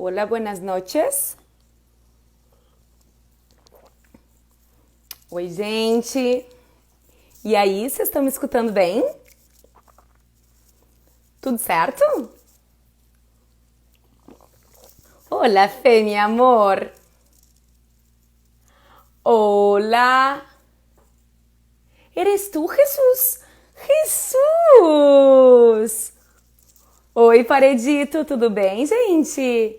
Hola, buenas noches. Oi, gente. E aí, vocês estão me escutando bem? Tudo certo? Hola, Fê, mi amor. Hola. ¿Eres tú, Jesús? ¡Jesús! Oi, Paredito, tudo bem, gente?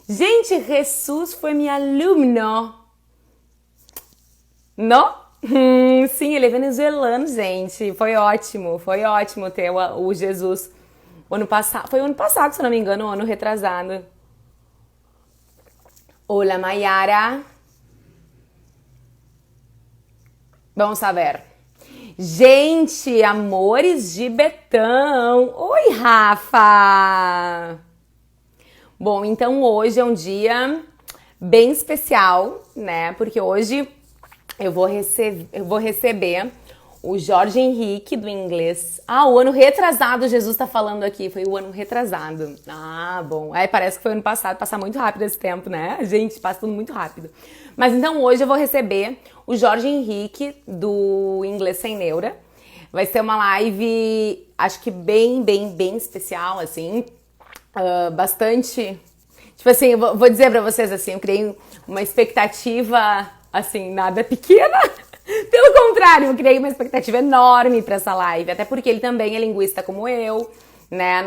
Gente, Jesus foi meu aluno. Não? Sim, ele é venezuelano, gente. Foi ótimo ter o Jesus. O ano passado, foi o ano passado, se não me engano, o ano retrasado. Hola, Mayara. Vamos saber. Gente, amores de Betão. Oi, Rafa. Bom, então hoje é um dia bem especial, né? Porque hoje eu vou receber o Jorge Henrique do inglês. Ah, o ano retrasado, Jesus tá falando aqui, foi o ano retrasado. Ah, bom. Aí parece que foi o ano passado, passa muito rápido esse tempo, né? Gente, passa tudo muito rápido. Mas então hoje eu vou receber o Jorge Henrique do Inglês Sem Neura. Vai ser uma live, acho que bem especial, assim. Bastante. Tipo assim, eu vou dizer pra vocês assim, eu criei uma expectativa, assim, nada pequena. Pelo contrário, eu criei uma expectativa enorme pra essa live, até porque ele também é linguista como eu, né?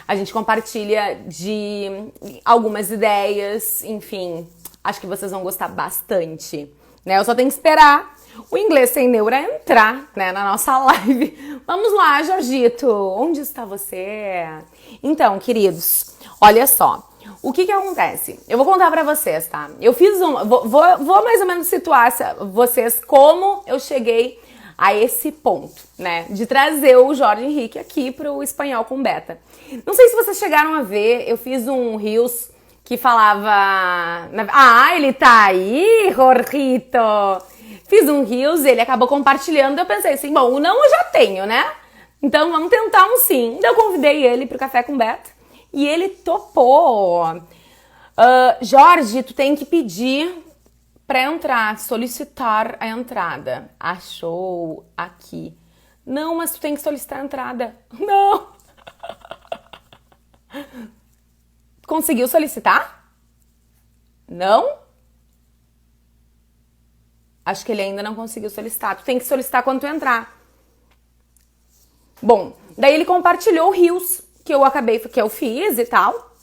A gente compartilha de algumas ideias, enfim, acho que vocês vão gostar bastante, né? Eu só tenho que esperar o Inglês Sem Neura entrar, né, na nossa live. Vamos lá, Jorgito, onde está você? Então, queridos, olha só. O que acontece? Eu vou contar pra vocês, tá? Eu fiz vou mais ou menos situar vocês como eu cheguei a esse ponto, né? De trazer o Jorge Henrique aqui pro Espanhol com Beta. Não sei se vocês chegaram a ver, eu fiz um Reels que falava... Ah, ele tá aí, Jorgito! Fiz um Reels, ele acabou compartilhando, eu pensei assim, bom, o não eu já tenho, né? Então vamos tentar um sim. Então eu convidei ele pro Café com Beta. E ele topou. Jorge, tu tem que pedir pra entrar, solicitar a entrada. Achou aqui. Não, mas tu tem que solicitar a entrada. Não. Conseguiu solicitar? Não? Acho que ele ainda não conseguiu solicitar. Tu tem que solicitar quando tu entrar. Bom, daí ele compartilhou o Reels que eu fiz e tal.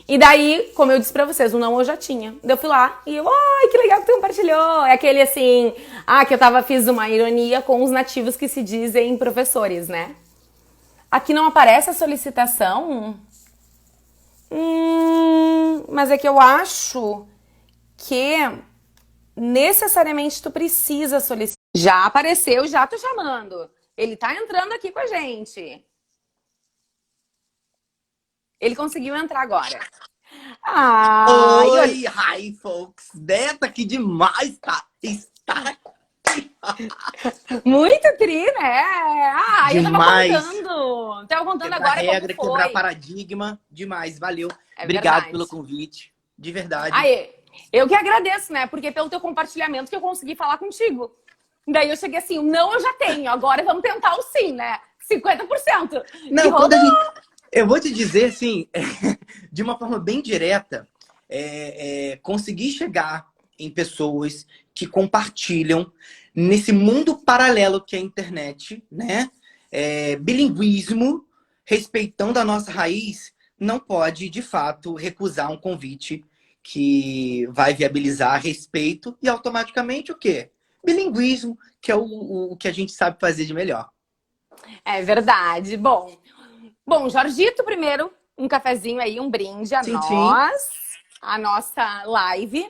E daí, como eu disse pra vocês, o não eu já tinha. Daí eu fui lá e ai, que legal que tu compartilhou. É aquele assim, que fiz uma ironia com os nativos que se dizem professores, né? Aqui não aparece a solicitação. Mas é que eu acho que necessariamente tu precisa solicitar. Já apareceu, já tô chamando. Ele tá entrando aqui com a gente. Ele conseguiu entrar agora. Oi, hi, folks. Beta, que demais, tá? Está Muito tri, né? Eu demais. tava contando Quebrar agora como regra, quebrar foi. paradigma, demais. Valeu. É Obrigado verdade. pelo convite. De verdade. Eu que agradeço, né? Porque pelo teu compartilhamento que eu consegui falar contigo. Daí eu cheguei assim, o não eu já tenho, agora vamos tentar o sim, né? 50%. E Não, rodou. eu vou te dizer, assim, de uma forma bem direta, conseguir chegar em pessoas que compartilham nesse mundo paralelo que é a internet, né? Bilinguismo, respeitando a nossa raiz, não pode, de fato, recusar um convite que vai viabilizar respeito e automaticamente o quê? Bilinguismo, que é o que a gente sabe fazer de melhor. É verdade. Bom, Jorgito, primeiro, um cafezinho aí, um brinde a Sim, sim. nós, a nossa live.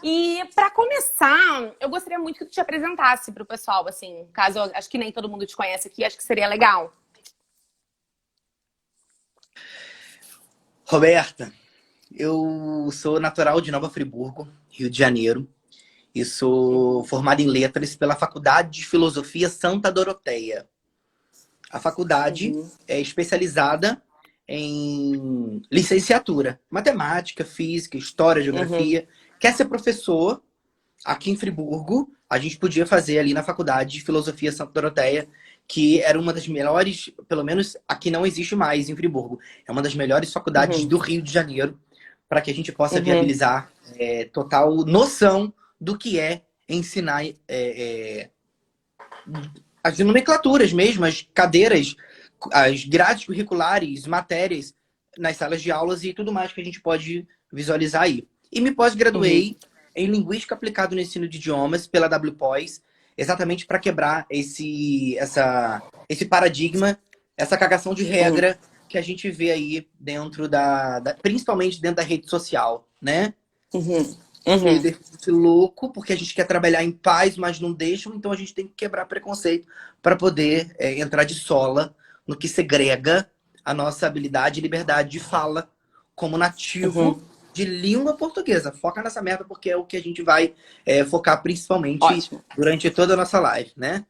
E para começar, eu gostaria muito que tu te apresentasse pro pessoal, assim, caso acho que nem todo mundo te conhece aqui, acho que seria legal. Roberta, eu sou natural de Nova Friburgo, Rio de Janeiro, e sou formado em letras pela Faculdade de Filosofia Santa Doroteia. A faculdade Uhum. é especializada em licenciatura. Matemática, física, história, Uhum. geografia. Quer ser professor? Aqui em Friburgo, a gente podia fazer ali na faculdade de Filosofia Santa Doroteia, que era uma das melhores, pelo menos aqui não existe mais em Friburgo. É uma das melhores faculdades Uhum. do Rio de Janeiro, para que a gente possa Uhum. viabilizar total noção do que é ensinar as nomenclaturas mesmo, as cadeiras, as grades curriculares, matérias nas salas de aulas e tudo mais que a gente pode visualizar aí. E me Uhum. pós-graduei em Linguística Aplicada no Ensino de Idiomas pela WPOS, exatamente para quebrar esse paradigma, essa cagação de Uhum. regra que a gente vê aí dentro principalmente dentro da rede social, né? Uhum. Cheio Uhum. desse louco, porque a gente quer trabalhar em paz, mas não deixam, então a gente tem que quebrar preconceito para poder entrar de sola no que segrega a nossa habilidade e liberdade de fala como nativo Uhum. de língua portuguesa. Foca nessa merda, porque é o que a gente vai focar principalmente Ótimo. durante toda a nossa live, né?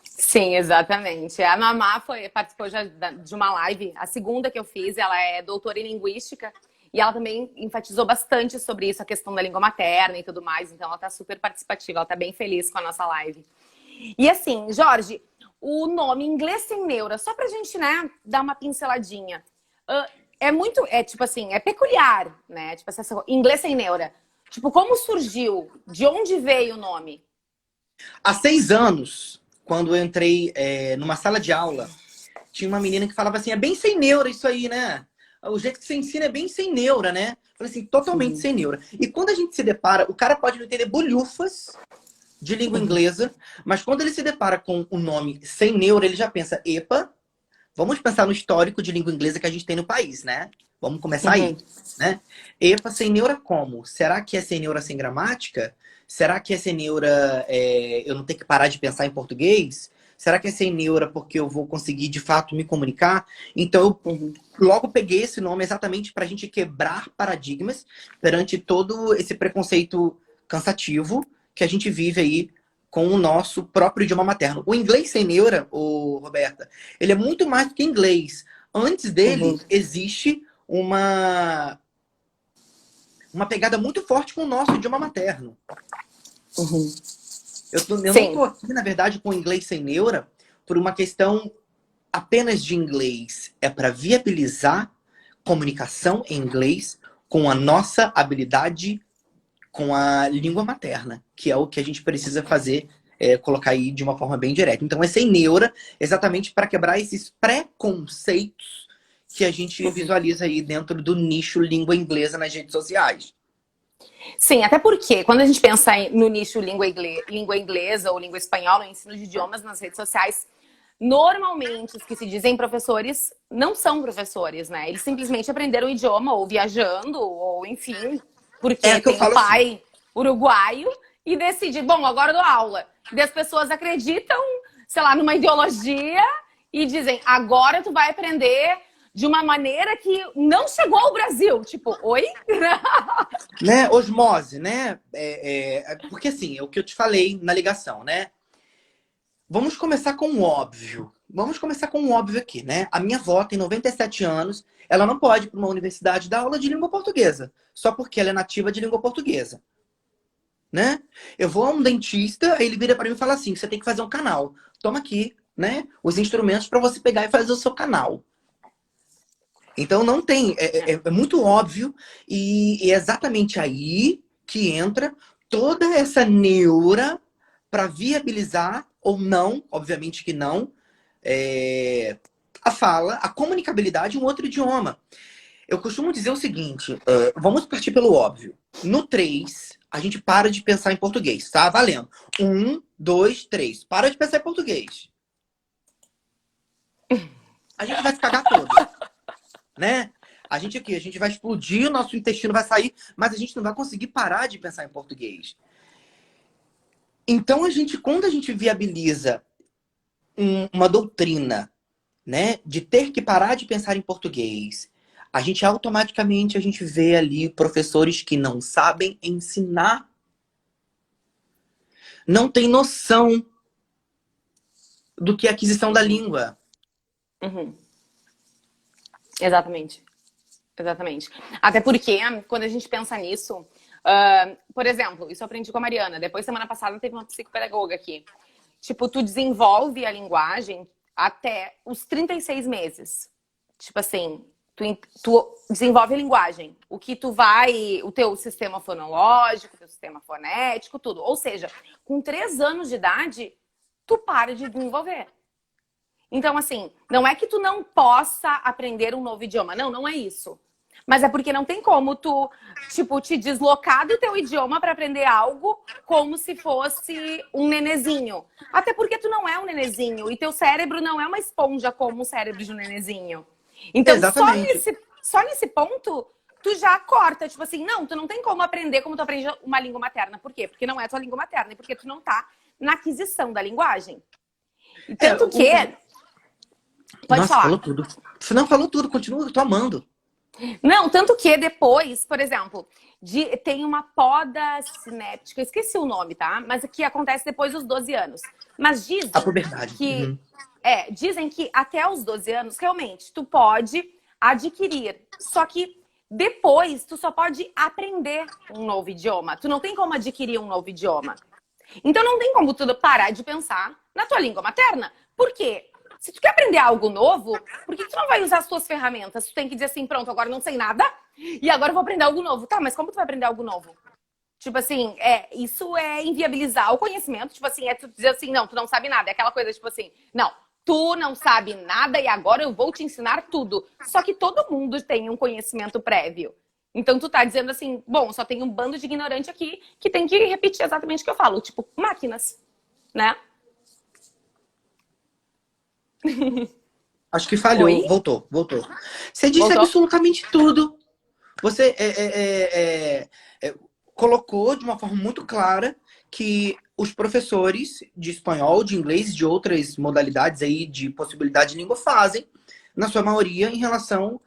Sim, exatamente. A Mamá participou já de uma live, a segunda que eu fiz, ela é doutora em linguística, e ela também enfatizou bastante sobre isso, a questão da língua materna e tudo mais, então ela tá super participativa, ela tá bem feliz com a nossa live. E assim, Jorge, o nome Inglês Sem Neura, só pra gente, né, dar uma pinceladinha, é muito, é tipo assim, é peculiar, né, tipo essa Inglês Sem Neura. Tipo, como surgiu? De onde veio o nome? Há 6 anos, quando eu entrei numa sala de aula, tinha uma menina que falava assim, é bem sem neura isso aí, né? O jeito que você ensina é bem sem neura, né? Falei assim, totalmente Uhum. sem neura. E quando a gente se depara, o cara pode não entender bolhufas de língua inglesa, mas quando ele se depara com o nome sem neura, ele já pensa, epa, vamos pensar no histórico de língua inglesa que a gente tem no país, né? Vamos começar aí, Uhum. né? Epa, sem neura como? Será que é sem neura sem gramática? Será que é sem neura eu não ter que parar de pensar em português? Será que é sem neura porque eu vou conseguir de fato me comunicar? Então eu Uhum. logo peguei esse nome exatamente para a gente quebrar paradigmas perante todo esse preconceito cansativo que a gente vive aí com o nosso próprio idioma materno. O inglês sem neura, Roberta, ele é muito mais do que inglês. Antes Uhum. dele, existe uma pegada muito forte com o nosso idioma materno. Uhum. Eu não Sim. estou aqui, na verdade, com o inglês sem neura por uma questão apenas de inglês. É para viabilizar comunicação em inglês com a nossa habilidade com a língua materna, que é o que a gente precisa fazer, colocar aí de uma forma bem direta. Então, é sem neura, exatamente para quebrar esses preconceitos que a gente Uhum. visualiza aí dentro do nicho língua inglesa nas redes sociais. Sim, até porque quando a gente pensa no nicho língua inglesa ou língua espanhola, o ensino de idiomas nas redes sociais, normalmente os que se dizem professores não são professores, né? Eles simplesmente aprenderam o idioma ou viajando, ou enfim, É porque que eu tem o falo assim, pai uruguaio e decide, bom, agora eu dou aula. E as pessoas acreditam, sei lá, numa ideologia e dizem, agora tu vai aprender de uma maneira que não chegou ao Brasil. Tipo, oi? né, osmose, né? Porque assim, é o que eu te falei na ligação, né? Vamos começar com o óbvio. Vamos começar com o óbvio aqui, né? A minha avó tem 97 anos, ela não pode ir para uma universidade dar aula de língua portuguesa, só porque ela é nativa de língua portuguesa, né? Eu vou a um dentista, aí ele vira para mim e fala assim: você tem que fazer um canal. Toma aqui, né? Os instrumentos para você pegar e fazer o seu canal. Então não tem, é muito óbvio e é exatamente aí que entra toda essa neura para viabilizar ou não, obviamente que não, é, a fala, a comunicabilidade em um outro idioma. Eu costumo dizer o seguinte, vamos partir pelo óbvio. No 3, a gente para de pensar em português, tá? Valendo. 1, 2, 3. Para de pensar em português. A gente vai se cagar todo, né? A gente aqui, a gente vai explodir, o nosso intestino vai sair, mas a gente não vai conseguir parar de pensar em português. Então, quando a gente viabiliza uma doutrina, né, de ter que parar de pensar em português, a gente automaticamente a gente vê ali professores que não sabem ensinar, não têm noção do que é aquisição da Uhum. língua. Uhum. Exatamente. Exatamente. Até porque, quando a gente pensa nisso, por exemplo, isso eu aprendi com a Mariana. Depois, semana passada, teve uma psicopedagoga aqui. Tipo, tu desenvolve a linguagem até os 36 meses. Tipo assim, tu desenvolve a linguagem. O teu sistema fonológico, o teu sistema fonético, tudo. Ou seja, com 3 anos de idade, tu para de desenvolver. Então, assim, não é que tu não possa aprender um novo idioma. Não, não é isso. Mas é porque não tem como tu, tipo, te deslocar do teu idioma para aprender algo como se fosse um nenezinho. Até porque tu não é um nenezinho e teu cérebro não é uma esponja como o cérebro de um nenezinho. Então, Exatamente. só nesse ponto, tu já corta. Tipo assim, não, tu não tem como aprender como tu aprende uma língua materna. Por quê? Porque não é tua língua materna e porque tu não tá na aquisição da linguagem. E É, tanto que... Pode Nossa, falar. falou tudo. Você não falou tudo, continua, eu tô amando. Não, tanto que depois, por exemplo, tem uma poda sinéptica, eu esqueci o nome, tá? Mas que acontece depois dos 12 anos. Mas A puberdade. que, dizem que até os 12 anos, realmente, tu pode adquirir. Só que depois, tu só pode aprender um novo idioma. Tu não tem como adquirir um novo idioma. Então não tem como tu parar de pensar na tua língua materna. Por quê? Se tu quer aprender algo novo, por que tu não vai usar as tuas ferramentas? Tu tem que dizer assim, pronto, agora não sei nada e agora eu vou aprender algo novo. Tá, mas como tu vai aprender algo novo? Tipo assim, isso é inviabilizar o conhecimento. Tipo assim, é tu dizer assim, não, tu não sabe nada. É aquela coisa, tipo assim, não, tu não sabe nada e agora eu vou te ensinar tudo. Só que todo mundo tem um conhecimento prévio. Então tu tá dizendo assim, bom, só tem um bando de ignorante aqui que tem que repetir exatamente o que eu falo. Tipo, máquinas, né? Acho que falhou. Oi? Voltou, voltou. Você disse Voltou? absolutamente tudo. Você colocou de uma forma muito clara que os professores de espanhol, de inglês, de outras modalidades aí de possibilidade de língua fazem, na sua maioria, em relação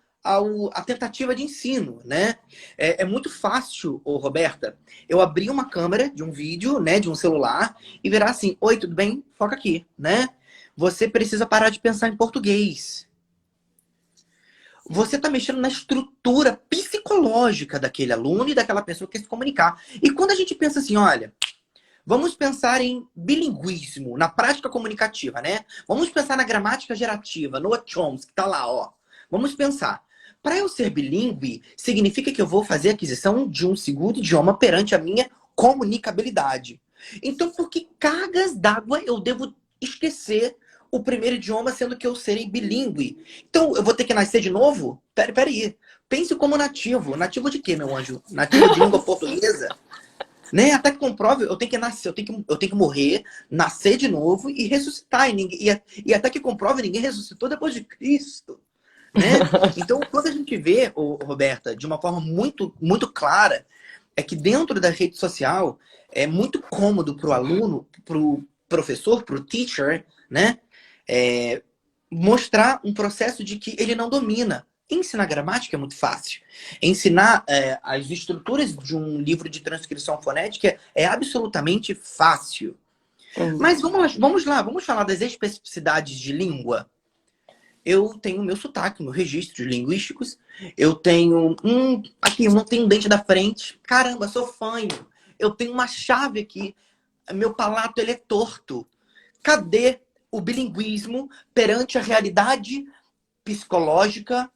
à tentativa de ensino, né? É muito fácil, ô Roberta, eu abrir uma câmera de um vídeo, né, de um celular e virar assim, oi, tudo bem? Foca aqui, né? Você precisa parar de pensar em português. Você está mexendo na estrutura psicológica daquele aluno e daquela pessoa que quer se comunicar. E quando a gente pensa assim, olha, vamos pensar em bilinguismo, na prática comunicativa, né? Vamos pensar na gramática gerativa, no Chomsky, que tá lá, ó. Vamos pensar. Para eu ser bilíngue, significa que eu vou fazer a aquisição de um segundo idioma perante a minha comunicabilidade. Então, por que cargas d'água eu devo esquecer o primeiro idioma, sendo que eu serei bilíngue? Então, eu vou ter que nascer de novo? Peraí. Pense como nativo. Nativo de quê, meu anjo? Nativo de língua portuguesa? Né? Até que comprove, eu tenho que nascer, eu tenho que morrer, nascer de novo e ressuscitar. E até que comprove, ninguém ressuscitou depois de Cristo. Né? Então, quando a gente vê, Roberta, de uma forma muito, muito clara, é que dentro da rede social é muito cômodo para o aluno, para o professor, para o teacher, né? Mostrar um processo de que ele não domina. Ensinar gramática é muito fácil. Ensinar as estruturas de um livro de transcrição fonética é absolutamente fácil. Mas vamos lá, vamos falar das especificidades de língua. Eu tenho meu sotaque, meu registros linguísticos. Eu tenho aqui, eu não tenho dente da frente. Caramba, sou fanho. Eu tenho uma chave aqui. Meu palato, ele é torto. Cadê o bilinguismo perante a realidade psicológica,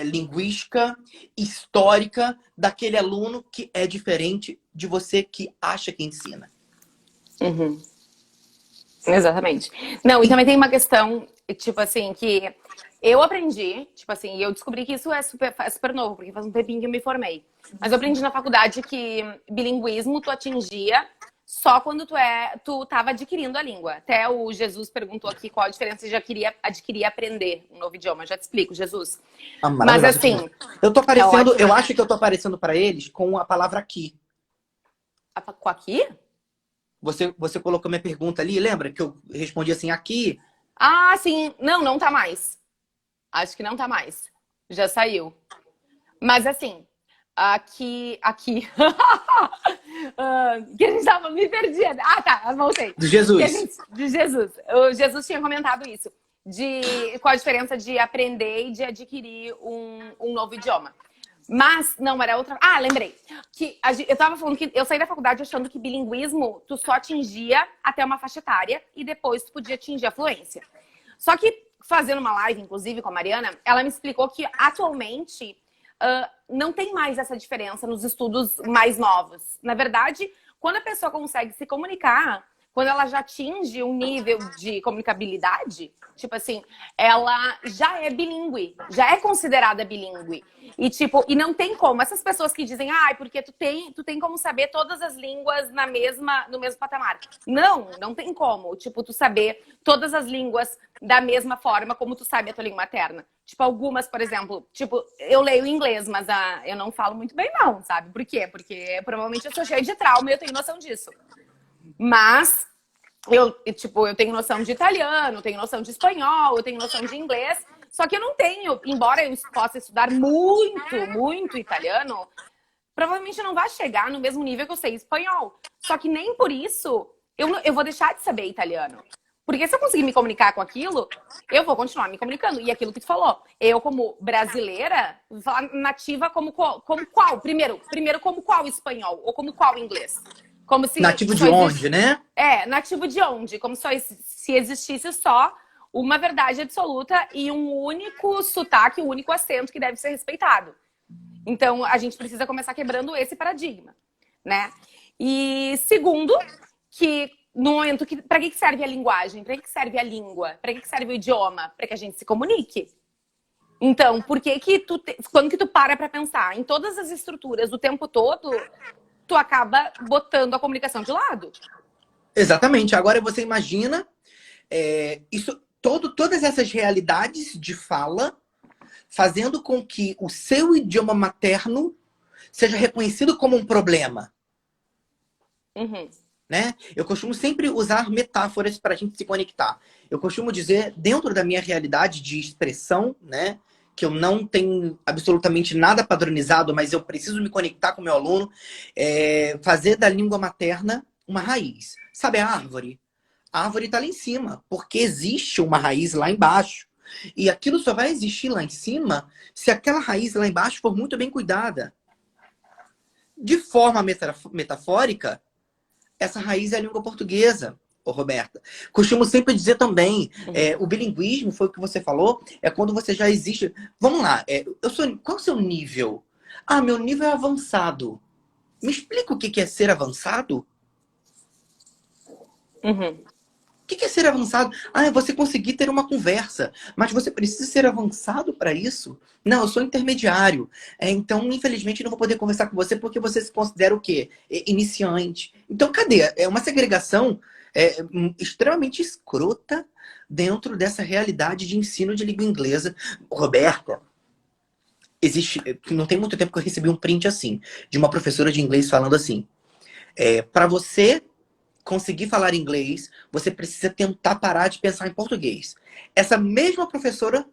linguística, histórica daquele aluno que é diferente de você que acha que ensina? Uhum. Exatamente. Não, e também tem uma questão, tipo assim, que eu aprendi, tipo assim, e eu descobri que isso é super novo, porque faz um tempinho que eu me formei. Mas eu aprendi na faculdade que bilinguismo tu atingia só quando tu tava adquirindo a língua. Até o Jesus perguntou aqui qual a diferença de adquirir e aprender um novo idioma. Eu já te explico, Jesus. Mas assim, eu tô aparecendo, ótimo. eu acho que eu tô aparecendo para eles com a palavra aqui. Com aqui? Você colocou minha pergunta ali, lembra que eu respondi assim, aqui? Ah, sim. Não tá mais. Acho que não tá mais. Já saiu. Mas assim, aqui. Que a gente tava me perdendo. Ah, tá, voltei. Do Jesus. De Jesus. O Jesus tinha comentado isso. qual a diferença de aprender e de adquirir um novo idioma. Mas, não, era outra... Ah, lembrei. Eu tava falando que eu saí da faculdade achando que bilinguismo tu só atingia até uma faixa etária e depois tu podia atingir a fluência. Só que, fazendo uma live, inclusive, com a Mariana, ela me explicou que, atualmente, não tem mais essa diferença nos estudos mais novos. Na verdade, quando a pessoa consegue se comunicar, quando ela já atinge um nível de comunicabilidade, tipo assim, ela já é bilíngue, já é considerada bilíngue. E tipo, e não tem como. Essas pessoas que dizem, porque tu tem como saber todas as línguas no mesmo patamar. Não tem como. Tipo, tu saber todas as línguas da mesma forma como tu sabe a tua língua materna. Tipo, algumas, por exemplo, tipo, eu leio inglês, mas eu não falo muito bem não, sabe? Por quê? Porque provavelmente eu sou cheia de trauma e eu tenho noção disso. Mas eu tenho noção de italiano, tenho noção de espanhol, eu tenho noção de inglês. Só que eu não tenho, embora eu possa estudar muito italiano, provavelmente não vai chegar no mesmo nível que eu sei espanhol. Só que nem por isso eu vou deixar de saber italiano. Porque se eu conseguir me comunicar com aquilo, eu vou continuar me comunicando. E aquilo que tu falou, eu como brasileira, vou falar nativa como qual? Primeiro como qual espanhol? Ou como qual inglês? Como se Nativo de onde, né? Nativo de onde? Como se existisse só uma verdade absoluta e um único sotaque, um único acento que deve ser respeitado. Então, a gente precisa começar quebrando esse paradigma, né? E segundo, que no momento que... Para que serve a linguagem? Para que serve a língua? Para que serve o idioma? Para que a gente se comunique. Então, por que quando que tu para pensar em todas as estruturas o tempo todo, tu acaba botando a comunicação de lado? Exatamente. Agora você imagina todas essas realidades de fala fazendo com que o seu idioma materno seja reconhecido como um problema. Uhum. Né? Eu costumo sempre usar metáforas para a gente se conectar. Eu costumo dizer, dentro da minha realidade de expressão, né, que eu não tenho absolutamente nada padronizado, mas eu preciso me conectar com o meu aluno, fazer da língua materna uma raiz. Sabe a árvore? A árvore está lá em cima, porque existe uma raiz lá embaixo. E aquilo só vai existir lá em cima se aquela raiz lá embaixo for muito bem cuidada. De forma metafórica, essa raiz é a língua portuguesa, Roberta. Costumo sempre dizer também, o bilinguismo, foi o que você falou, é quando você já existe... Vamos lá, qual é o seu nível? Meu nível é avançado. Me explica o que é ser avançado? Uhum. O que é ser avançado? É você conseguir ter uma conversa. Mas você precisa ser avançado para isso? Não, eu sou intermediário. Então, infelizmente, não vou poder conversar com você porque você se considera o quê? Iniciante. Então, cadê? É uma segregação extremamente escrota dentro dessa realidade de ensino de língua inglesa. Roberta, não tem muito tempo que eu recebi um print assim, de uma professora de inglês falando assim, para você conseguir falar inglês, você precisa tentar parar de pensar em português. Essa mesma professora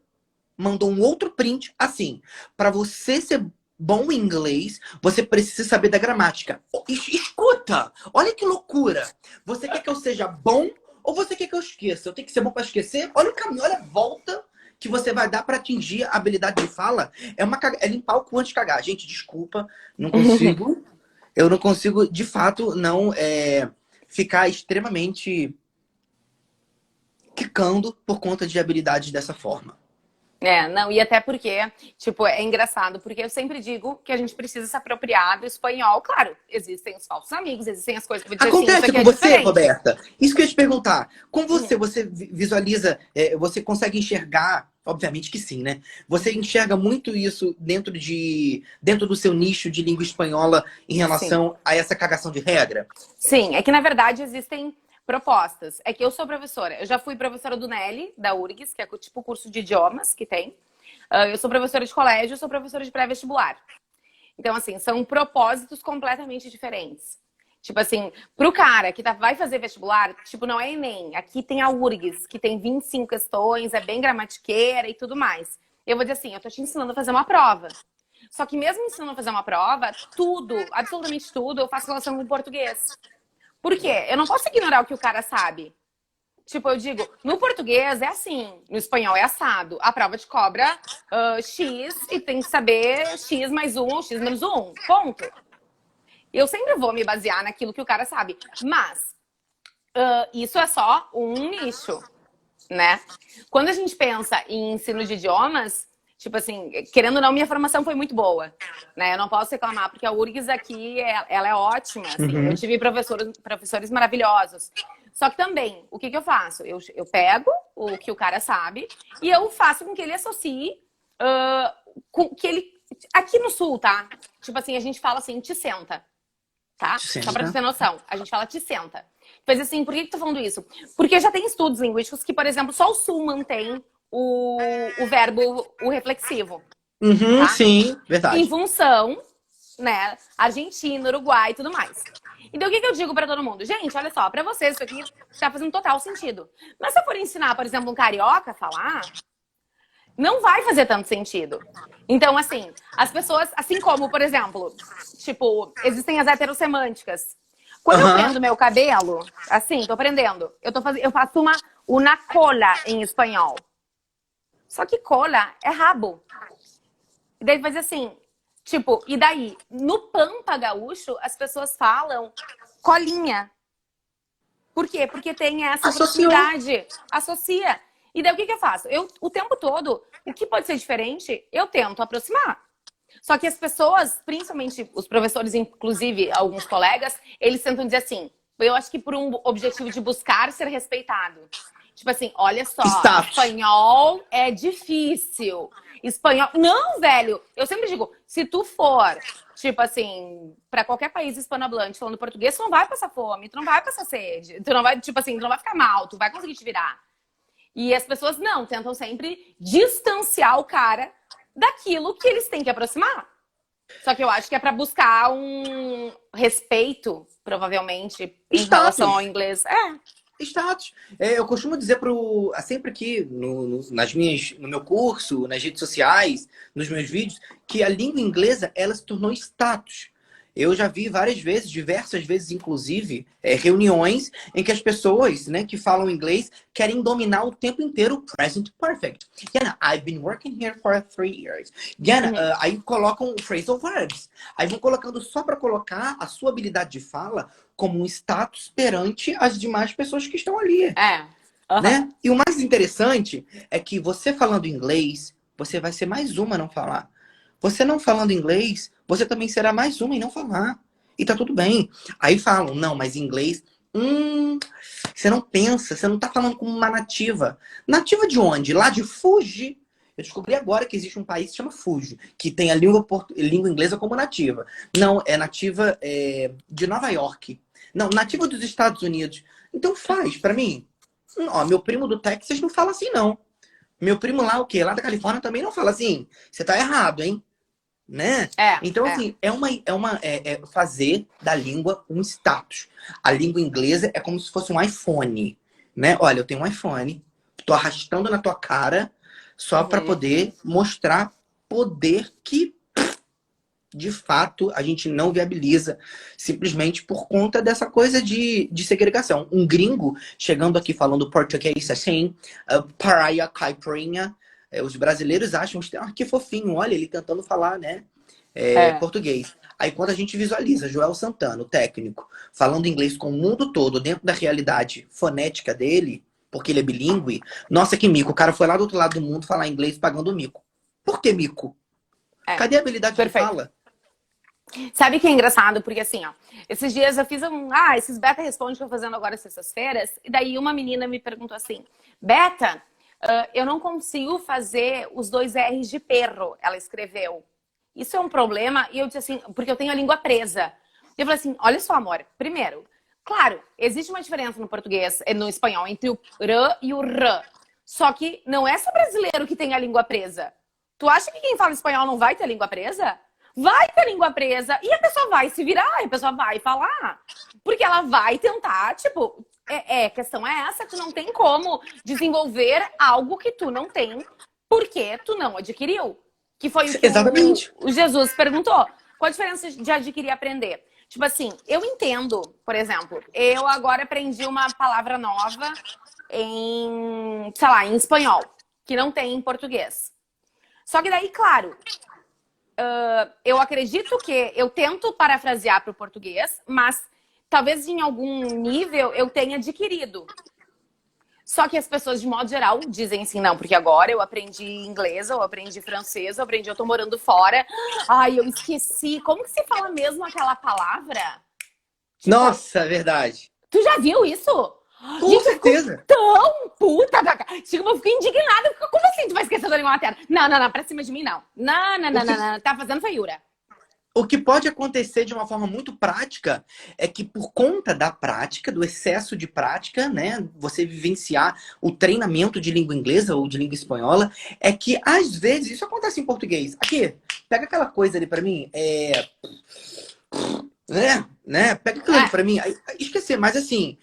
mandou um outro print assim. Para você ser bom em inglês, você precisa saber da gramática. Escuta! Olha que loucura! Você quer que eu seja bom ou você quer que eu esqueça? Eu tenho que ser bom para esquecer? Olha o caminho, olha a volta que você vai dar para atingir a habilidade de fala. É limpar o cu antes de cagar. Gente, desculpa, não consigo. Eu não consigo, de fato, não... ficar extremamente quicando por conta de habilidades dessa forma. Não, e até porque, tipo, é engraçado, porque eu sempre digo que a gente precisa se apropriar do espanhol. Claro, existem os falsos amigos, existem as coisas que eu vou dizer assim, Acontece isso aqui com é você, diferente. Roberta? Isso que eu ia te perguntar. Com você, você visualiza, você consegue enxergar, obviamente que sim, né? Você enxerga muito isso dentro do seu nicho de língua espanhola em relação a essa cagação de regra? Sim, é que na verdade existem propostas. É que eu sou professora. Eu já fui professora do NELI, da URGS, que é tipo o curso de idiomas que tem. Eu sou professora de colégio, eu sou professora de pré-vestibular. Então, assim, são propósitos completamente diferentes. Tipo assim, pro cara que vai fazer vestibular, tipo, não é Enem. Aqui tem a URGS, que tem 25 questões, é bem gramatiqueira e tudo mais. Eu vou dizer assim, eu tô te ensinando a fazer uma prova. Só que mesmo ensinando a fazer uma prova, tudo, absolutamente tudo, eu faço relação com o português. Por quê? Eu não posso ignorar o que o cara sabe. Tipo, eu digo, no português é assim, no espanhol é assado. A prova te cobra X e tem que saber X mais um ou X menos um. Ponto. Eu sempre vou me basear naquilo que o cara sabe. Mas isso é só um nicho, né? Quando a gente pensa em ensino de idiomas, tipo assim, querendo ou não, minha formação foi muito boa, né? Eu não posso reclamar, porque a URGS aqui, ela é ótima, assim. Eu tive professores maravilhosos. Só que também, o que eu faço? Eu pego o que o cara sabe e eu faço com que ele associe com que ele... Aqui no Sul, tá? Tipo assim, a gente fala assim, te senta, tá? Só pra tu ter noção. A gente fala te senta. Mas assim, por que tu tá falando isso? Porque já tem estudos linguísticos que, por exemplo, só o Sul mantém o verbo, o reflexivo, Uhum, tá? sim, Em verdade. função, né, Argentina, Uruguai e tudo mais. Então, o que eu digo pra todo mundo? Gente, olha só, pra vocês isso aqui tá fazendo total sentido. Mas se eu for ensinar, por exemplo, um carioca a falar, não vai fazer tanto sentido. Então, assim, as pessoas, assim como, por exemplo, tipo, existem as heterossemânticas. Quando eu Aham. prendo meu cabelo, assim, tô prendendo, eu faço uma cola em espanhol. Só que cola é rabo. E daí faz assim, tipo, e daí? No Pampa Gaúcho, as pessoas falam colinha. Por quê? Porque tem essa Associou. proximidade. Associa. E daí o que eu faço? Eu, o tempo todo, o que pode ser diferente, eu tento aproximar. Só que as pessoas, principalmente os professores, inclusive alguns colegas, eles tentam dizer assim, eu acho que por um objetivo de buscar ser respeitado. Tipo assim, olha só, Status. espanhol é difícil. Espanhol. Não, velho! Eu sempre digo, se tu for, tipo assim, pra qualquer país hispanohablante falando português, tu não vai passar fome, tu não vai passar sede, tu não vai, tipo assim, tu não vai ficar mal, tu vai conseguir te virar. E as pessoas não, tentam sempre distanciar o cara daquilo que eles têm que aproximar. Só que eu acho que é pra buscar um respeito, provavelmente, em relação ao Status. inglês. É. Status. É, eu costumo dizer sempre aqui no meu curso, nas redes sociais, nos meus vídeos, que a língua inglesa ela se tornou status. Eu já vi várias vezes, diversas vezes, inclusive, reuniões em que as pessoas, né, que falam inglês querem dominar o tempo inteiro o present perfect. Yana, I've been working here for 3 years. Yana, Uhum. aí colocam phrasal verbs. Aí vão colocando só para colocar a sua habilidade de fala como um status perante as demais pessoas que estão ali, É. Aham. né? E o mais interessante é que você falando inglês, você vai ser mais uma a não falar. Você não falando inglês, você também será mais uma em não falar. E tá tudo bem. Aí falam, não, mas inglês, você não pensa, você não tá falando como uma nativa. Nativa de onde? Lá de Fuji. Eu descobri agora que existe um país que se chama Fuji, que tem a língua inglesa como nativa. Não, é nativa de Nova York. Não, nativa dos Estados Unidos. Então faz, pra mim. Ó, meu primo do Texas não fala assim, não. Meu primo lá, o quê? Lá da Califórnia também não fala assim. Você tá errado, hein? Né? É, Então, é. assim, é fazer da língua um status. A língua inglesa é como se fosse um iPhone, né? Olha, eu tenho um iPhone, tô arrastando na tua cara só para Uhum. poder mostrar poder que, de fato, a gente não viabiliza simplesmente por conta dessa coisa de segregação. Um gringo chegando aqui falando português assim, paraia, caipirinha, os brasileiros acham que fofinho, olha ele tentando falar, né? É. Português. Aí quando a gente visualiza Joel Santana, o técnico, falando inglês com o mundo todo, dentro da realidade fonética dele, porque ele é bilíngue, nossa, que mico. O cara foi lá do outro lado do mundo falar inglês pagando mico. Por que mico? É. Cadê a habilidade de Perfeito. fala? Sabe o que é engraçado? Porque assim, ó, esses dias eu fiz esses beta responde que eu tô fazendo agora sextas-feiras, e daí uma menina me perguntou assim, Beta, eu não consigo fazer os 2 R's de perro, ela escreveu. Isso é um problema? E eu disse assim, porque eu tenho a língua presa. E eu falei assim, olha só, amor, primeiro, claro, existe uma diferença no português, no espanhol, entre o r e o r. Só que não é só brasileiro que tem a língua presa. Tu acha que quem fala espanhol não vai ter a língua presa? Vai ter a língua presa e a pessoa vai se virar, a pessoa vai falar. Porque ela vai tentar, tipo, a questão é essa, tu não tem como desenvolver algo que tu não tem porque tu não adquiriu. Que foi o que Exatamente. o Jesus perguntou. Qual a diferença de adquirir e aprender? Tipo assim, eu entendo, por exemplo, eu agora aprendi uma palavra nova em, sei lá, em espanhol, que não tem em português. Só que daí, claro, eu acredito que eu tento parafrasear para o português, mas talvez em algum nível eu tenha adquirido. Só que as pessoas, de modo geral, dizem assim, não, porque agora eu aprendi inglês, eu aprendi francês, eu tô morando fora. Ai, eu esqueci. Como que se fala mesmo aquela palavra? Tipo, Nossa, é verdade. tu já viu isso? Com Gente, eu fico certeza. tão puta da cara. Tipo, eu fico indignada. Como assim tu vai esquecer da língua materna? Não, pra cima de mim, não. Não. Tá fazendo feiura. O que pode acontecer de uma forma muito prática é que por conta da prática, do excesso de prática, né, você vivenciar o treinamento de língua inglesa ou de língua espanhola, é que às vezes isso acontece em português. Aqui, pega aquela coisa ali pra mim, né? Pega aquilo ali pra mim. Esquecer, mas assim,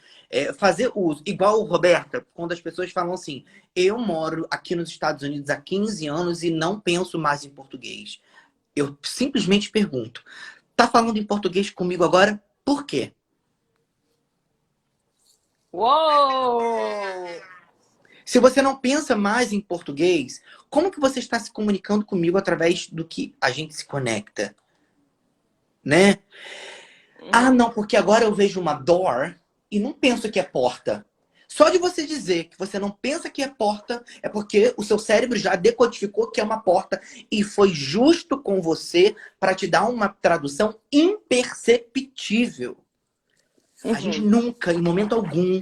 fazer uso, igual o Roberta, quando as pessoas falam assim, eu moro aqui nos Estados Unidos há 15 anos e não penso mais em português. Eu simplesmente pergunto, tá falando em português comigo agora? Por quê? Uou! Se você não pensa mais em português, como que você está se comunicando comigo através do que a gente se conecta? Né? Ah, não, porque agora eu vejo uma door e não penso que é porta. Só de você dizer que você não pensa que é porta, é porque o seu cérebro já decodificou que é uma porta e foi justo com você para te dar uma tradução imperceptível. A gente nunca, em momento algum,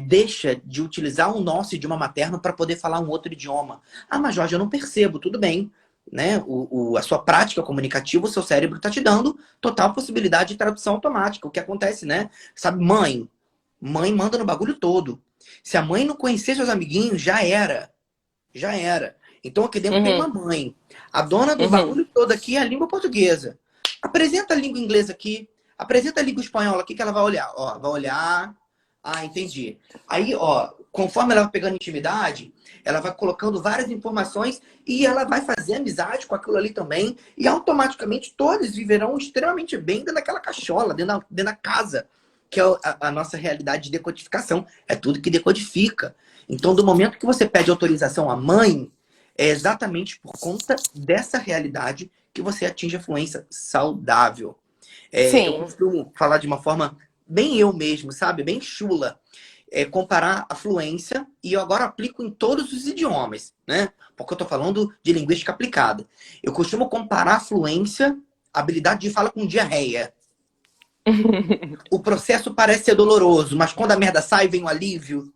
deixa de utilizar o nosso idioma materno para poder falar um outro idioma. Ah, mas Jorge, eu não percebo, tudo bem. Né? A sua prática comunicativa, o seu cérebro está te dando total possibilidade de tradução automática. O que acontece, né? Sabe, mãe? Mãe manda no bagulho todo. Se a mãe não conhecer seus amiguinhos, já era. Já era. Então aqui dentro tem uma mãe. A dona do bagulho todo aqui é a língua portuguesa. Apresenta a língua inglesa aqui. Apresenta a língua espanhola aqui que ela vai olhar. Ó, vai olhar. Ah, entendi. Aí, ó, conforme ela vai pegando intimidade, ela vai colocando várias informações e ela vai fazer amizade com aquilo ali também. E automaticamente todos viverão extremamente bem dentro daquela cachola, dentro da casa, que é a nossa realidade de decodificação. É tudo que decodifica. Então, do momento que você pede autorização à mãe, é exatamente por conta dessa realidade que você atinge a fluência saudável. Eu Sim. costumo falar de uma forma bem eu mesmo, sabe? Bem chula. Comparar a fluência e eu agora aplico em todos os idiomas, né? Porque eu tô falando de linguística aplicada. Eu costumo comparar a fluência, a habilidade de fala com diarreia. O processo parece ser doloroso, mas quando a merda sai, vem o alívio.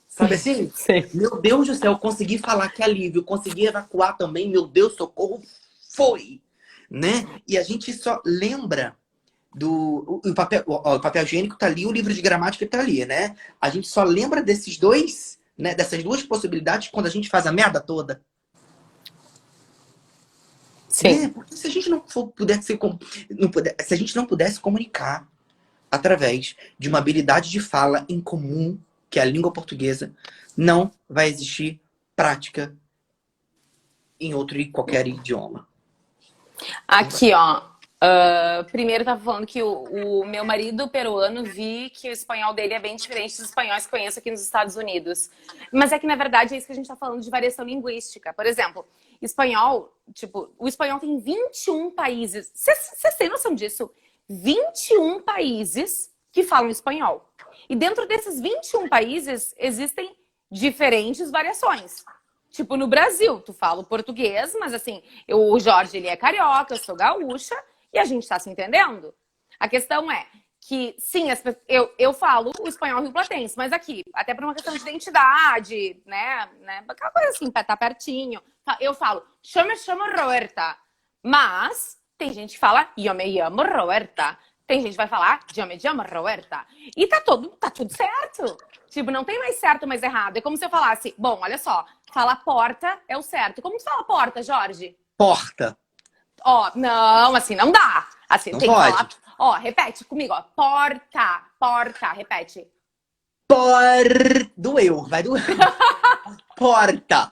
Sabe assim? Sim. Meu Deus do céu, consegui falar que alívio, consegui evacuar também, meu Deus, socorro, foi! Né? E a gente só lembra o papel higiênico tá ali, o livro de gramática tá ali, né? A gente só lembra desses dois, né? Dessas duas possibilidades quando a gente faz a merda toda. Sim. Porque se a gente se a gente não pudesse comunicar através de uma habilidade de fala em comum, que é a língua portuguesa, não vai existir prática em outro e qualquer idioma. Aqui, ó. Primeiro tava falando que o meu marido peruano vi que o espanhol dele é bem diferente dos espanhóis que conheço aqui nos Estados Unidos. Mas é que, na verdade, é isso que a gente tá falando de variação linguística. Por exemplo, espanhol, tipo, o espanhol tem 21 países. Vocês têm noção disso? 21 países que falam espanhol. E dentro desses 21 países existem diferentes variações. Tipo, no Brasil, tu fala o português, mas assim, o Jorge, ele é carioca, eu sou gaúcha, e a gente tá se entendendo. A questão é que, sim, eu falo o espanhol rioplatense, mas aqui, até por uma questão de identidade, né, aquela coisa assim, tá pertinho, eu falo, eu me chamo Roberta, mas tem gente que fala, eu me chamo Roberta. Tem gente que vai falar, eu me chamo Roberta. E tá tudo certo. Tipo, não tem mais certo, mais errado. É como se eu falasse, bom, olha só, falar porta é o certo. Como tu fala porta, Jorge? Porta. Ó, não, assim não dá. Assim, Não tem pode. que falar. Ó, repete comigo, ó. Porta, repete. Doeu, vai doer. Porta.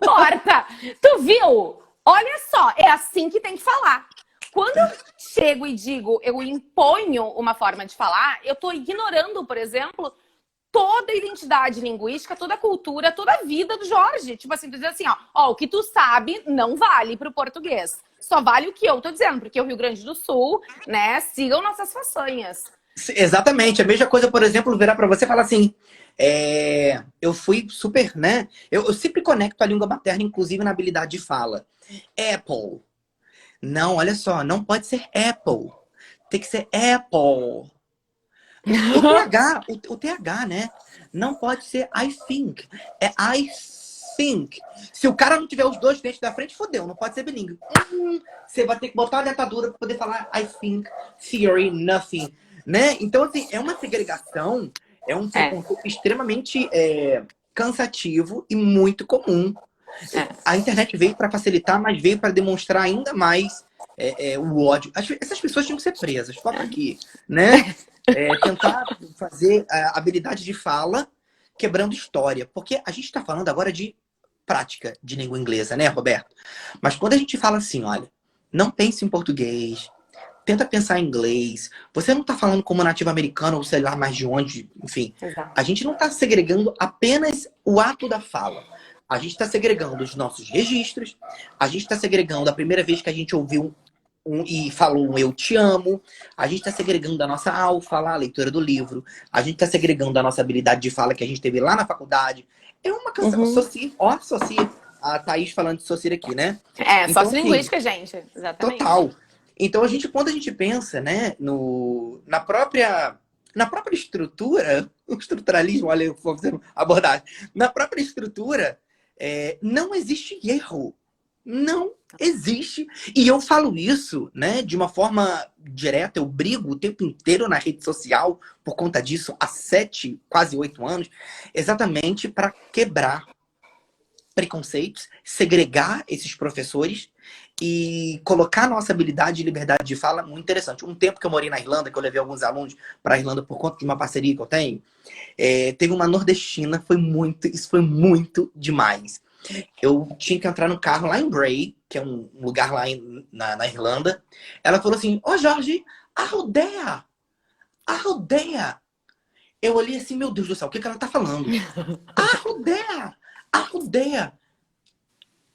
Porta. Tu viu? Olha só, é assim que tem que falar. Quando eu chego e digo, eu imponho uma forma de falar, eu tô ignorando, por exemplo, toda a identidade linguística, toda a cultura, toda a vida do Jorge. Tipo assim, tu diz assim, ó, o que tu sabe não vale pro português. Só vale o que eu tô dizendo, porque o Rio Grande do Sul, né, sigam nossas façanhas. Exatamente. A mesma coisa, por exemplo, virar pra você e falar assim. Eu fui super, né? Eu sempre conecto a língua materna, inclusive na habilidade de fala. Apple. Não, olha só, não pode ser Apple. Tem que ser Apple. O TH, o TH, né? Não pode ser I think. É I think. Se o cara não tiver os dois dentes da frente, fodeu, não pode ser bilíngue. Você vai ter que botar a dentadura para poder falar I think, theory, nothing. Né? Então, assim, é uma segregação, é um conceito extremamente cansativo e muito comum. A internet veio para facilitar, mas veio para demonstrar ainda mais o ódio. Essas pessoas tinham que ser presas, só para aqui, né? Tentar fazer a habilidade de fala quebrando história. Porque a gente está falando agora de prática de língua inglesa, né, Roberto? Mas quando a gente fala assim, olha, não pense em português, tenta pensar em inglês, você não está falando como nativo americano ou sei lá mais de onde, enfim. Exato. A gente não está segregando apenas o ato da fala. A gente está segregando os nossos registros, a gente está segregando a primeira vez que a gente ouviu e falou um eu te amo, a gente está segregando a nossa fala, a leitura do livro, a gente está segregando a nossa habilidade de fala que a gente teve lá na faculdade. É uma canção. Soci, a Thaís falando de Soci aqui, né? Então, sociolinguística, gente. Exatamente. Total. Então, quando a gente pensa, né, na própria estrutura, o estruturalismo, olha, eu vou fazer abordagem, na própria estrutura, não existe erro. Não existe. E eu falo isso, né, de uma forma direta. Eu brigo o tempo inteiro na rede social por conta disso há 7, quase 8 anos, exatamente para quebrar preconceitos, segregar esses professores e colocar a nossa habilidade e liberdade de fala muito interessante. Um tempo que eu morei na Irlanda, que eu levei alguns alunos para a Irlanda por conta de uma parceria que eu tenho, teve uma nordestina, isso foi muito demais. Eu tinha que entrar no carro lá em Bray, que é um lugar lá na Irlanda. Ela falou assim, Jorge, a rodeia! A rodeia! Eu olhei assim, meu Deus do céu, o que ela tá falando? A rodeia! A rodeia!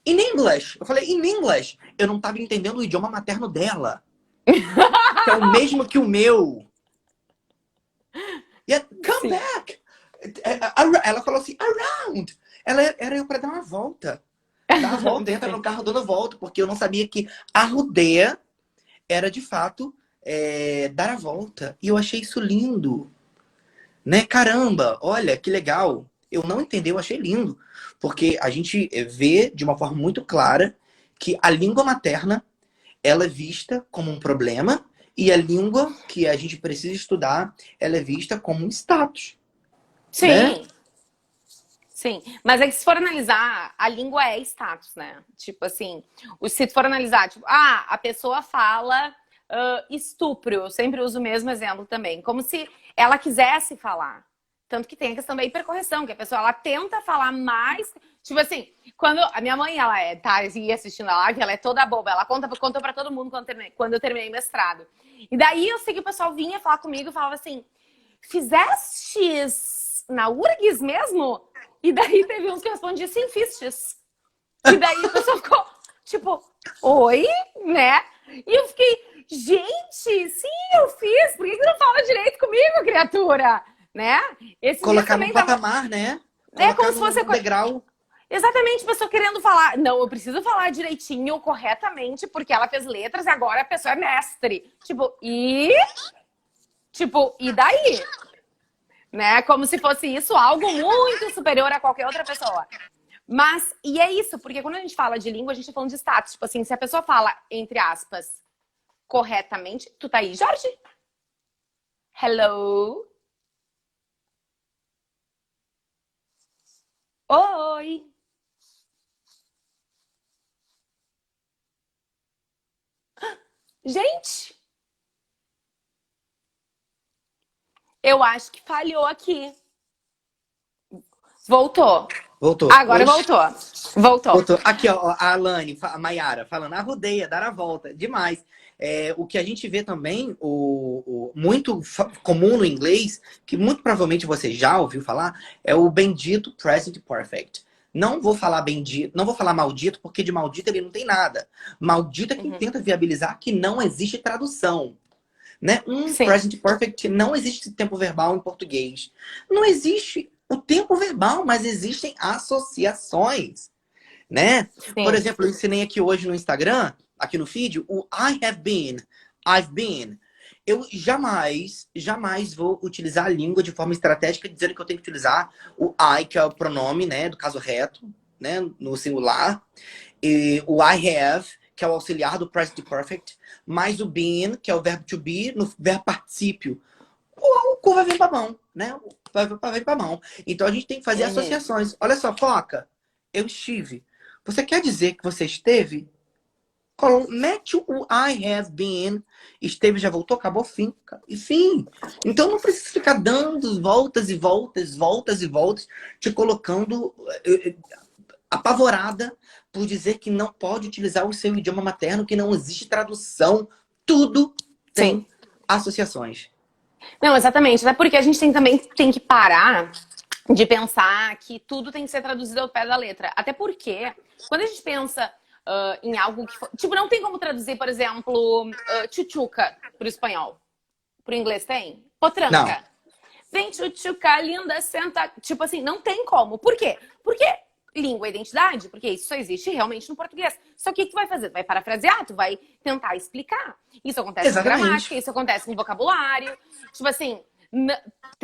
In English! Eu falei, in English! Eu não tava entendendo o idioma materno dela. Que é o mesmo que o meu. Come back! Ela falou assim, around! Era eu pra dar uma volta. Dar a volta, entra no carro dando volta, porque eu não sabia que a rodeia era de fato dar a volta. E eu achei isso lindo. Né? Caramba, olha que legal. Eu não entendi, eu achei lindo. Porque a gente vê de uma forma muito clara que a língua materna ela é vista como um problema e a língua que a gente precisa estudar ela é vista como um status. Sim. Né? Sim, mas é que se for analisar, a língua é status, né? Tipo assim, se for analisar, tipo, a pessoa fala estupro, eu sempre uso o mesmo exemplo também, como se ela quisesse falar. Tanto que tem a questão da hipercorreção, que a pessoa, ela tenta falar mais, tipo assim, quando a minha mãe, ela tá aí assistindo a live, ela é toda boba, ela contou pra todo mundo quando eu terminei mestrado. E daí eu sei que o pessoal vinha falar comigo e falava assim, fizestes na URGS mesmo? E daí teve uns que respondiam, sim, fistes. E daí o pessoal ficou, tipo, oi, né? E eu fiquei, gente, sim, eu fiz. Por que não fala direito comigo, criatura? Né? Colocar no patamar, né? Colocar como se fosse no degrau. Exatamente, a pessoa querendo falar. Não, eu preciso falar direitinho, corretamente, porque ela fez letras e agora a pessoa é mestre. E daí? Né? Como se fosse isso algo muito superior a qualquer outra pessoa. Mas, e é isso, porque quando a gente fala de língua, a gente tá falando de status. Tipo assim, se a pessoa fala, entre aspas, corretamente, tu tá aí, Jorge? Hello? Oi! Gente! Eu acho que falhou aqui. Voltou. Agora voltou. Aqui, ó, a Alane, a Mayara, falando, a rodeia, dar a volta. Demais. O que a gente vê também, muito comum no inglês, que muito provavelmente você já ouviu falar, é o bendito present perfect. Não vou falar bendito, não vou falar maldito, porque de maldito ele não tem nada. Maldito é quem tenta viabilizar que não existe tradução. Né? Sim. Present perfect, não existe tempo verbal em português. Não existe o tempo verbal, mas existem associações, né? Por Sim. exemplo, eu ensinei aqui hoje no Instagram, aqui no feed, o I have been, I've been. Eu jamais vou utilizar a língua de forma estratégica, dizendo que eu tenho que utilizar o I, que é o pronome, né, do caso reto, né, no singular, e o I have, que é o auxiliar do present perfect, mais o been, que é o verbo to be, no verbo particípio. O cu vai vir pra mão, né? Vai vir pra mão. Então a gente tem que fazer Uhum. associações. Olha só, Foca, eu estive. Você quer dizer que você esteve? Mete o I have been. Esteve, já voltou, acabou, fim. E fim. Então não precisa ficar dando voltas e voltas, voltas e voltas, te colocando apavorada por dizer que não pode utilizar o seu idioma materno, que não existe tradução. Tudo Sim. tem associações. Não, exatamente. Até porque a gente também tem que parar de pensar que tudo tem que ser traduzido ao pé da letra. Até porque, quando a gente pensa em algo que... Tipo, não tem como traduzir, por exemplo, tchutchuca pro espanhol. Pro inglês tem? Não. Potranca. Vem tchutchuca, linda, senta... Tipo assim, não tem como. Por quê? Porque língua é identidade, porque isso só existe realmente no português. Só que o que tu vai fazer? Tu vai parafrasear, tu vai tentar explicar. Isso acontece com gramática, Exatamente. isso acontece com vocabulário. Tipo assim,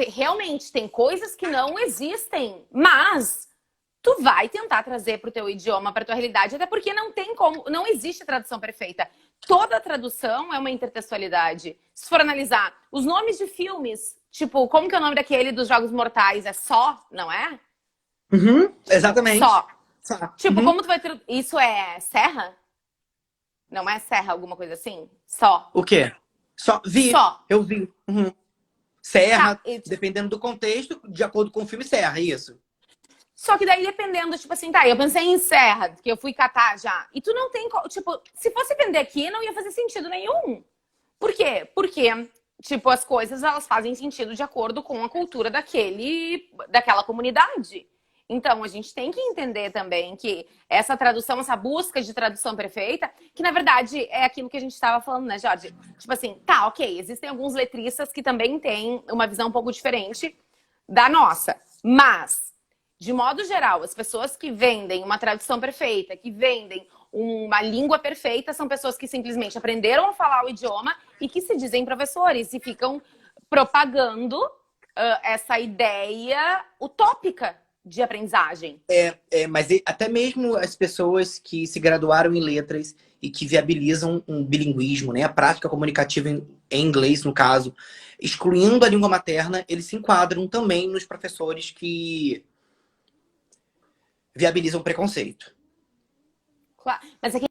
realmente tem coisas que não existem, mas tu vai tentar trazer pro teu idioma, pra tua realidade, até porque não tem como, não existe tradução perfeita. Toda tradução é uma intertextualidade. Se for analisar os nomes de filmes, tipo, como que é o nome daquele dos Jogos Mortais? É Só, não é? Uhum, exatamente. Só. Só. Tipo, Uhum. como tu vai ter... Isso é serra? Não é serra, alguma coisa assim? Só. O quê? Só vi. Só. Eu vi. Uhum. Tá. Serra, dependendo do contexto, de acordo com o filme, serra, isso. Só que daí dependendo, tipo assim, tá, eu pensei em serra, que eu fui catar já. E tu não tem, tipo, se fosse vender aqui, não ia fazer sentido nenhum. Por quê? Porque, tipo, as coisas, elas fazem sentido de acordo com a cultura daquela comunidade. Então, a gente tem que entender também que essa tradução, essa busca de tradução perfeita, que na verdade é aquilo que a gente estava falando, né, Jorge? Tipo assim, tá, ok, existem alguns letristas que também têm uma visão um pouco diferente da nossa. Mas, de modo geral, as pessoas que vendem uma tradução perfeita, que vendem uma língua perfeita, são pessoas que simplesmente aprenderam a falar o idioma e que se dizem professores e ficam propagando essa ideia utópica de aprendizagem. Mas até mesmo as pessoas que se graduaram em letras e que viabilizam um bilinguismo, né? A prática comunicativa em inglês, no caso, excluindo a língua materna, eles se enquadram também nos professores que viabilizam preconceito. Claro. Mas é que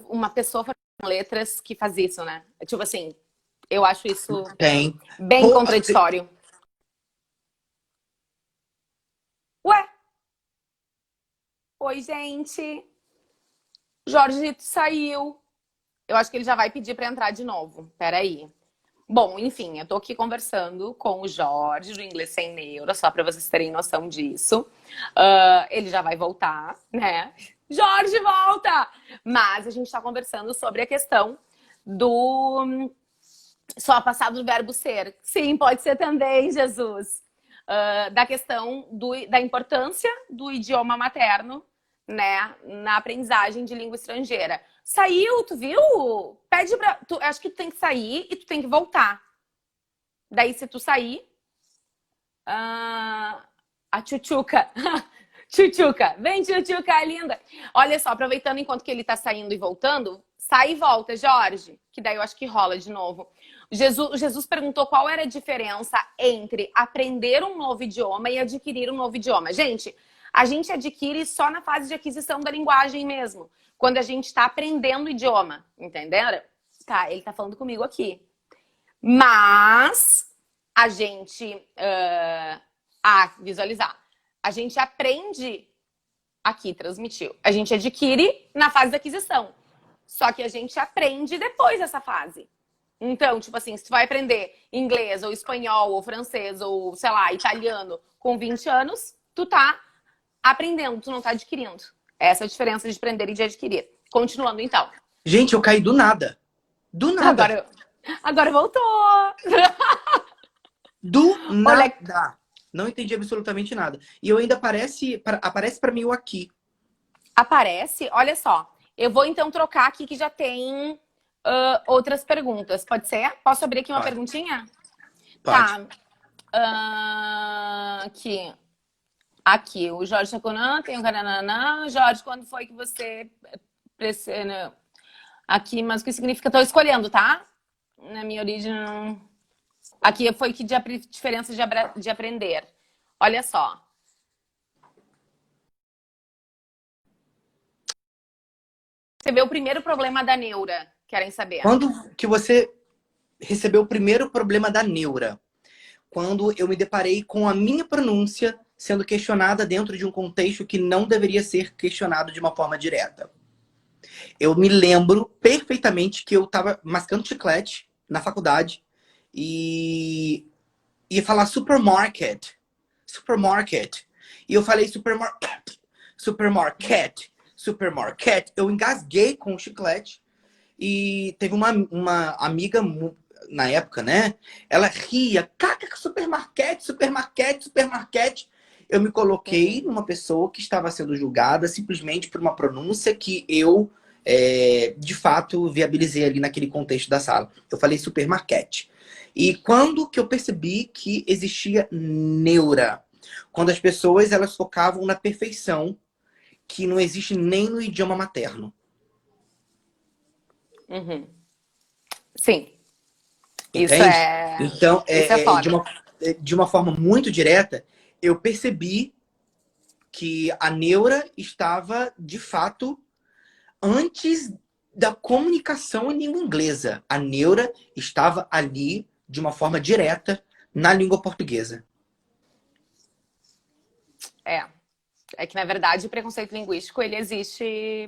uma pessoa com letras que faz isso, né? Tipo assim, eu acho isso Tem. bem Pô, contraditório. Ué, oi, gente. Jorge saiu. Eu acho que ele já vai pedir para entrar de novo. Peraí. Bom, enfim, eu tô aqui conversando com o Jorge do Inglês Sem Neuro, só para vocês terem noção disso. Ele já vai voltar, né? Jorge, volta! Mas a gente tá conversando sobre a questão do só passado do verbo ser. Sim, pode ser também, Jesus. Da questão da importância do idioma materno, né, na aprendizagem de língua estrangeira. Saiu, tu viu? Pede pra... acho que tu tem que sair e tu tem que voltar. Daí, se tu sair... a tchutchuca. Tchutchuca. Vem, tchutchuca, linda. Olha só, aproveitando enquanto que ele tá saindo e voltando, sai e volta, Jorge. Que daí eu acho que rola de novo. Jesus perguntou qual era a diferença entre aprender um novo idioma e adquirir um novo idioma. Gente, a gente adquire só na fase de aquisição da linguagem mesmo. Quando a gente está aprendendo o idioma, entenderam? Tá, ele tá falando comigo aqui. Mas a gente... visualizar. A gente aprende... Aqui, transmitiu. A gente adquire na fase da aquisição. Só que a gente aprende depois dessa fase. Então, tipo assim, se tu vai aprender inglês, ou espanhol, ou francês, ou, sei lá, italiano com 20 anos, tu tá aprendendo, tu não tá adquirindo. Essa é a diferença de aprender e de adquirir. Continuando, então. Gente, eu caí do nada. Do nada. Agora, agora voltou! Do Olha, nada. Não entendi absolutamente nada. E eu ainda aparece para mim o aqui. aparece, olha só. Eu vou então trocar aqui que já tem outras perguntas. Pode ser? Posso abrir aqui uma Pode. perguntinha? Pode. Tá. Aqui. Aqui, o Jorge Chaconan tem o Cananã. Jorge, quando foi que você. Né, aqui, mas o que significa? Estou escolhendo, tá? Na minha origem. Aqui foi que diferença de aprender. Olha só. Você vê o primeiro problema da neura. Querem saber? Quando que você recebeu o primeiro problema da neura? Quando eu me deparei com a minha pronúncia sendo questionada dentro de um contexto que não deveria ser questionado de uma forma direta. Eu me lembro perfeitamente que eu estava mascando chiclete na faculdade e ia falar supermarket. Supermarket. E eu falei supermarket. Supermarket. Supermarket. Eu engasguei com o chiclete e teve uma amiga na época, né? Ela ria, caca, supermarket, supermarket, supermarket. Eu me coloquei numa pessoa que estava sendo julgada simplesmente por uma pronúncia que eu, de fato, viabilizei ali naquele contexto da sala. Eu falei supermarket. E quando que eu percebi que existia neura? Quando as pessoas elas focavam na perfeição, que não existe nem no idioma materno. Uhum. Sim. Isso Entende? Então, isso é foda. de uma forma muito direta, eu percebi que a neura estava, de fato, antes da comunicação em língua inglesa. A neura estava ali de uma forma direta na língua portuguesa. É. É que, na verdade, o preconceito linguístico, ele existe.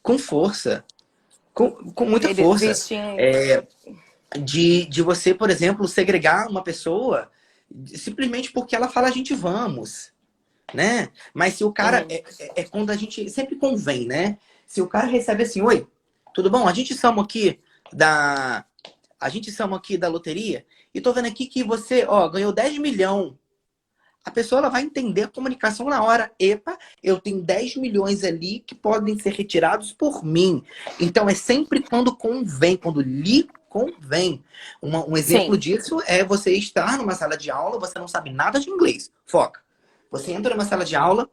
Com força. Com muita Ele força. existe em. De você, por exemplo, segregar uma pessoa simplesmente porque ela fala a gente vamos, né? Mas se o cara Uhum. é quando a gente sempre convém, né? Se o cara recebe assim, oi, tudo bom? Da a gente somos aqui da loteria e tô vendo aqui que você, ó, ganhou 10 milhões. A pessoa ela vai entender a comunicação na hora. Epa, eu tenho 10 milhões ali que podem ser retirados por mim. Então é sempre quando convém, quando lhe convém. Um exemplo Sim. disso é você estar numa sala de aula, você não sabe nada de inglês. Foca. Você entra numa sala de aula,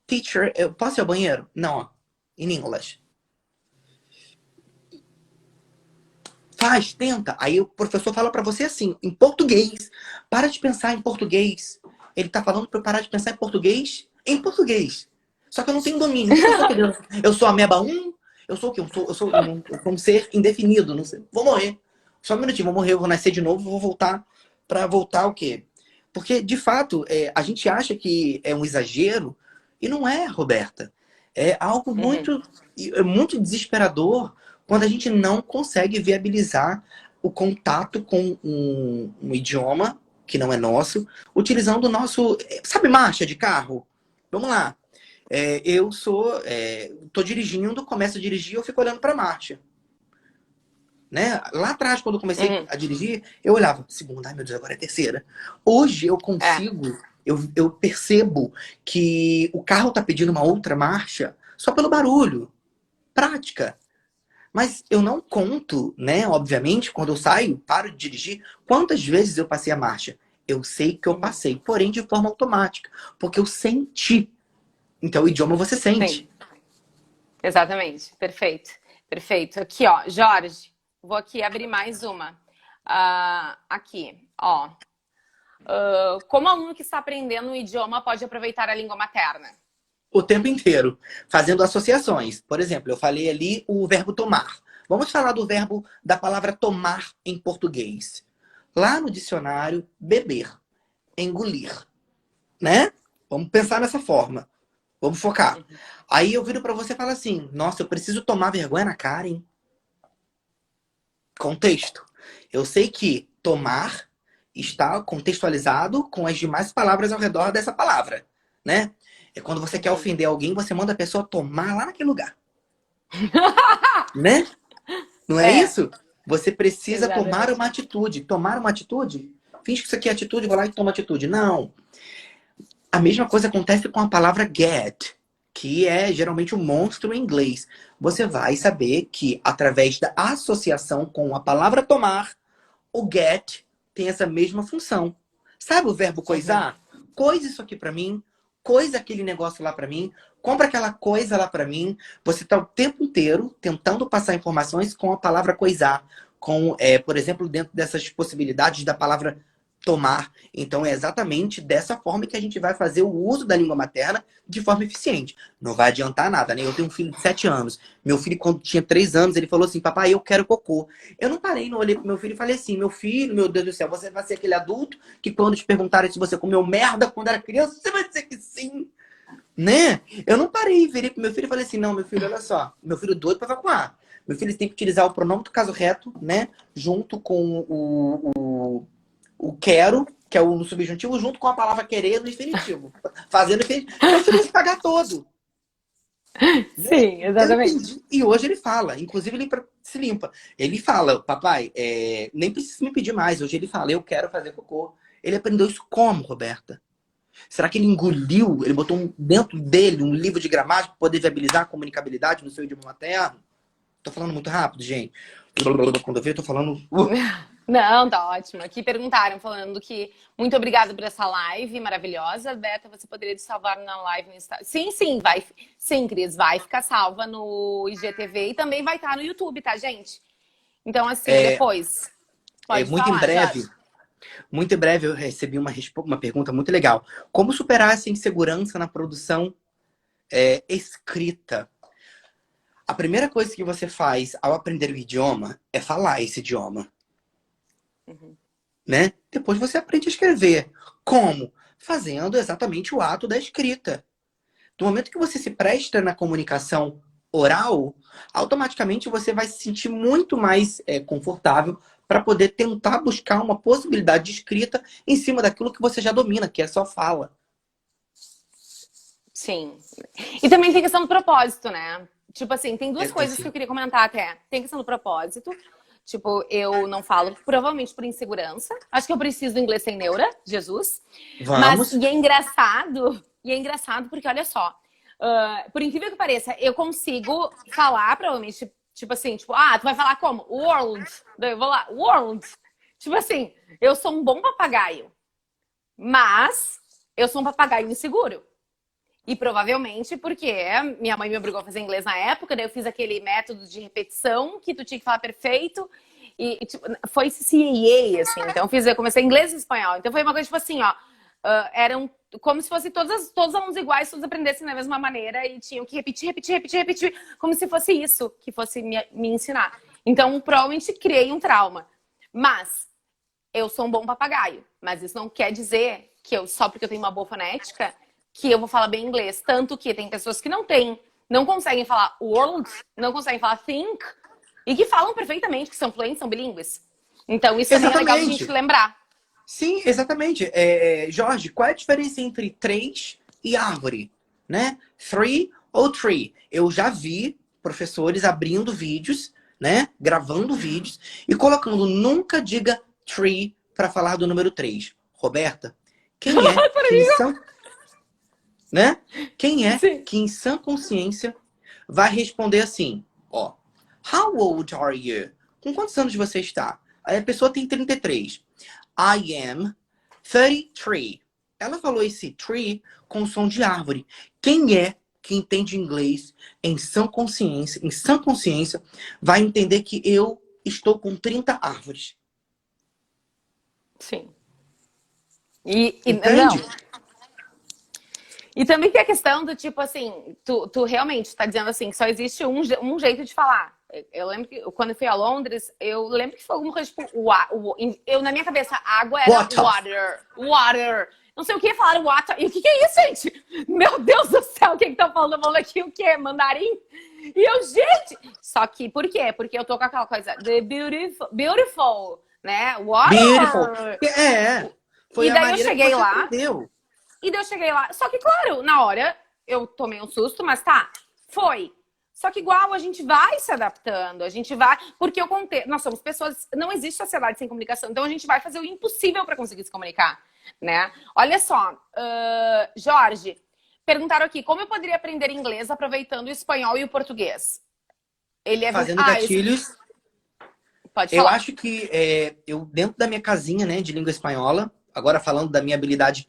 teacher, eu posso ir ao banheiro? Não, ó, in English. Faz, tenta. Aí o professor fala pra você assim, em português. Para de pensar em português. Ele tá falando pra eu parar de pensar em português. Em português. Só que eu não tenho domínio. O que eu sou? Eu sou ameba 1? Eu sou o quê? Eu sou um ser indefinido. Não sei. Vou morrer. Só um minutinho, vou morrer, eu vou nascer de novo, vou voltar pra voltar o quê? Porque, de fato, a gente acha que é um exagero e não é, Roberta. É algo Uhum. muito desesperador quando a gente não consegue viabilizar o contato com um idioma que não é nosso, utilizando o nosso. Sabe, marcha de carro? Vamos lá. Tô dirigindo, começo a dirigir, eu fico olhando para a marcha. Né? Lá atrás, quando eu comecei Uhum. a dirigir, eu olhava, segunda, ai meu Deus, agora é terceira. Hoje eu É. consigo, eu percebo que o carro tá pedindo uma outra marcha só pelo barulho. Prática. Mas eu não conto, né? Obviamente, quando eu saio, paro de dirigir, quantas vezes eu passei a marcha. Eu sei que eu Uhum. passei, porém de forma automática, porque eu senti. Então, o idioma você Sim. sente. Exatamente. Perfeito. Perfeito. Aqui, ó, Jorge, vou aqui abrir mais uma. Aqui, ó. Como aluno que está aprendendo um idioma pode aproveitar a língua materna? O tempo inteiro, fazendo associações. Por exemplo, eu falei ali o verbo tomar. Vamos falar do verbo da palavra tomar em português. Lá no dicionário, beber, engolir, né? Vamos pensar nessa forma. Vamos focar. Aí eu viro pra você e falo assim: nossa, eu preciso tomar vergonha na cara, hein? Contexto. Eu sei que tomar está contextualizado com as demais palavras ao redor dessa palavra, né? É quando você quer ofender alguém, você manda a pessoa tomar lá naquele lugar, né? Não é É, isso? Você precisa tomar exatamente. uma atitude. Tomar uma atitude? Finge que isso aqui é atitude, vou lá e toma atitude. Não. A mesma coisa acontece com a palavra get, que é geralmente um monstro em inglês. Você vai saber que, através da associação com a palavra tomar, o get tem essa mesma função. Sabe o verbo Uhum. coisar? Coisa isso aqui pra mim, coisa aquele negócio lá pra mim, compra aquela coisa lá pra mim. Você tá o tempo inteiro tentando passar informações com a palavra coisar, com, por exemplo, dentro dessas possibilidades da palavra tomar. Então é exatamente dessa forma que a gente vai fazer o uso da língua materna de forma eficiente. Não vai adiantar nada, né? Eu tenho um filho de 7 anos. Meu filho, quando tinha 3 anos, ele falou assim: papai, eu quero cocô. Eu não parei, não olhei pro meu filho e falei assim: meu filho, meu Deus do céu, você vai ser aquele adulto que quando te perguntarem se você comeu merda quando era criança, você vai dizer que sim, né? Eu não parei, virei pro meu filho e falei assim: não, meu filho, olha só, meu filho doido pra evacuar. Meu filho tem que utilizar o pronome do caso reto, né? Junto com o quero, que é o no subjuntivo, junto com a palavra querer no infinitivo. Fazendo infinitivo. Meu filho vai se pagar todo. Né? Sim, Eu exatamente. entendi. E hoje ele fala, inclusive ele se limpa. Ele fala: papai, nem precisa me pedir mais. Hoje ele fala: eu quero fazer cocô. Ele aprendeu isso como, Roberta? Será que ele engoliu, ele botou dentro dele um livro de gramática para poder viabilizar a comunicabilidade no seu idioma materno? Tô falando muito rápido, gente. Quando eu vi, eu tô falando. Não, tá ótimo. Aqui perguntaram, falando que muito obrigada por essa live maravilhosa. Beta, você poderia te salvar na live no Instagram? Sim, sim, vai. Sim, Cris, vai ficar salva no IGTV e também vai estar no YouTube, tá, gente? Então, assim, depois. É, Pode falar, Jorge. muito em breve eu recebi uma pergunta muito legal. Como superar essa insegurança na produção escrita? A primeira coisa que você faz ao aprender o idioma é falar esse idioma, Uhum. né? Depois você aprende a escrever. Como? Fazendo exatamente o ato da escrita. Do momento que você se presta na comunicação oral, automaticamente você vai se sentir muito mais confortável para poder tentar buscar uma possibilidade de escrita em cima daquilo que você já domina, que é só fala. Sim. E também tem questão do propósito, né? Tipo assim, tem duas coisas que Esse. eu queria comentar até. Tem questão do propósito. Tipo, eu não falo, provavelmente por insegurança. Acho que eu preciso do inglês sem neura, Jesus. Mas, Vamos. e é engraçado porque, olha só, por incrível que pareça, eu consigo falar, provavelmente, tipo assim, tipo, tu vai falar como? World. Daí eu vou lá, world. Tipo assim, eu sou um bom papagaio, mas eu sou um papagaio inseguro. E provavelmente porque minha mãe me obrigou a fazer inglês na época, daí eu fiz aquele método de repetição que tu tinha que falar perfeito. E tipo, foi CAA, assim. Então eu comecei inglês e espanhol. Então foi uma coisa tipo assim, ó. Eram como se fosse todos os alunos iguais, todos aprendessem da mesma maneira e tinham que repetir, como se fosse isso que fosse me ensinar. Então provavelmente criei um trauma. Mas eu sou um bom papagaio. Mas isso não quer dizer que só porque eu tenho uma boa fonética que eu vou falar bem inglês. Tanto que tem pessoas que não conseguem falar world, não conseguem falar think, e que falam perfeitamente, que são fluentes, são bilíngues. Então, isso também é legal de a gente Exatamente. lembrar. Sim, exatamente. Jorge, qual é a diferença entre três e árvore? Né? Three ou tree? Eu já vi professores abrindo vídeos, né? Gravando vídeos e colocando nunca diga tree para falar do número 3. Roberta, quem é que em sã, né? Quem é Sim. que em sã consciência vai responder assim, ó, How old are you? Com quantos anos você está? Aí a pessoa tem 33. I am 33. Ela falou esse tree com som de árvore. Quem é que entende inglês em sã consciência, vai entender que eu estou com 30 árvores. Sim. Entende? Não. E também tem a questão do tipo assim, tu realmente tá dizendo assim, que só existe um jeito de falar. Eu lembro que quando eu fui a Londres, eu lembro que foi alguma coisa tipo, eu na minha cabeça, água era Water. water. não sei o que, falaram what. E o que é isso, gente? Meu Deus do céu, o que estão falando? Falando aqui o quê? Mandarim? E eu, gente... Só que, por quê? Porque eu tô com aquela coisa, the beautiful, né? Beautiful. Water. Foi E a daí eu maneira que cheguei você lá, aprendeu. e daí eu cheguei lá. Só que, claro, na hora eu tomei um susto, mas tá, foi. Só que igual a gente vai se adaptando, a gente vai. Porque eu contei, nós somos pessoas, não existe sociedade sem comunicação, então a gente vai fazer o impossível para conseguir se comunicar, né? Olha só, Jorge, perguntaram aqui, como eu poderia aprender inglês aproveitando o espanhol e o português? Ele é. Fazendo gatilhos. Pode Eu falar. acho que eu, dentro da minha casinha, né, de língua espanhola, agora falando da minha habilidade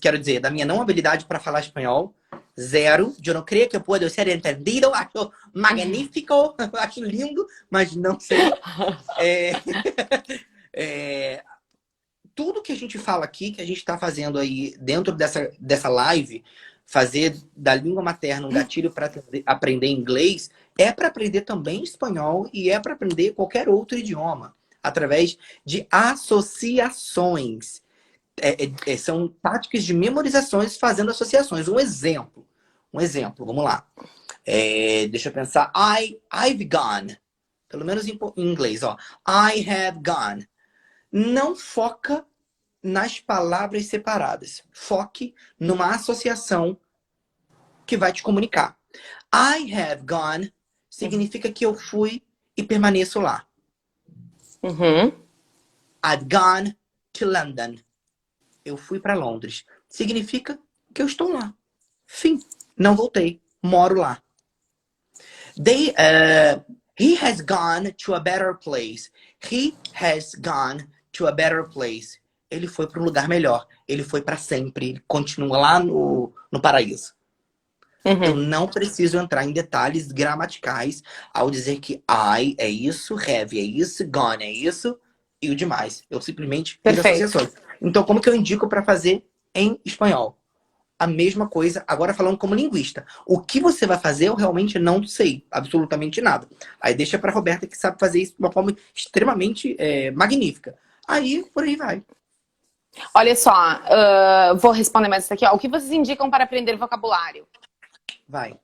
quero dizer, da minha não habilidade para falar espanhol, zero. Eu não creio que eu possa ser entendido, acho magnífico, acho lindo, mas não sei. É, tudo que a gente fala aqui, que a gente está fazendo aí dentro dessa live, fazer da língua materna um gatilho para aprender inglês, é para aprender também espanhol e é para aprender qualquer outro idioma, através de associações. São táticas de memorizações fazendo associações. Um exemplo, vamos lá. Deixa eu pensar. I've gone. Pelo menos em inglês, ó. I have gone. Não foca nas palavras separadas. Foque numa associação que vai te comunicar. I have gone significa que eu fui e permaneço lá. Uhum. I've gone to London. Eu fui para Londres. Significa que eu estou lá. Fim. Não voltei. Moro lá. He has gone to a better place. He has gone to a better place. Ele foi para um lugar melhor. Ele foi para sempre. Ele continua lá no paraíso. Uhum. Eu não preciso entrar em detalhes gramaticais ao dizer que I é isso, have é isso, gone é isso e o demais. Eu simplesmente fiz associações. Então, como que eu indico para fazer em espanhol? A mesma coisa, agora falando como linguista. O que você vai fazer, eu realmente não sei absolutamente nada. Aí deixa para Roberta, que sabe fazer isso de uma forma extremamente magnífica. Aí, por aí vai. Olha só, vou responder mais isso aqui. Ó. O que vocês indicam para aprender vocabulário? Vai.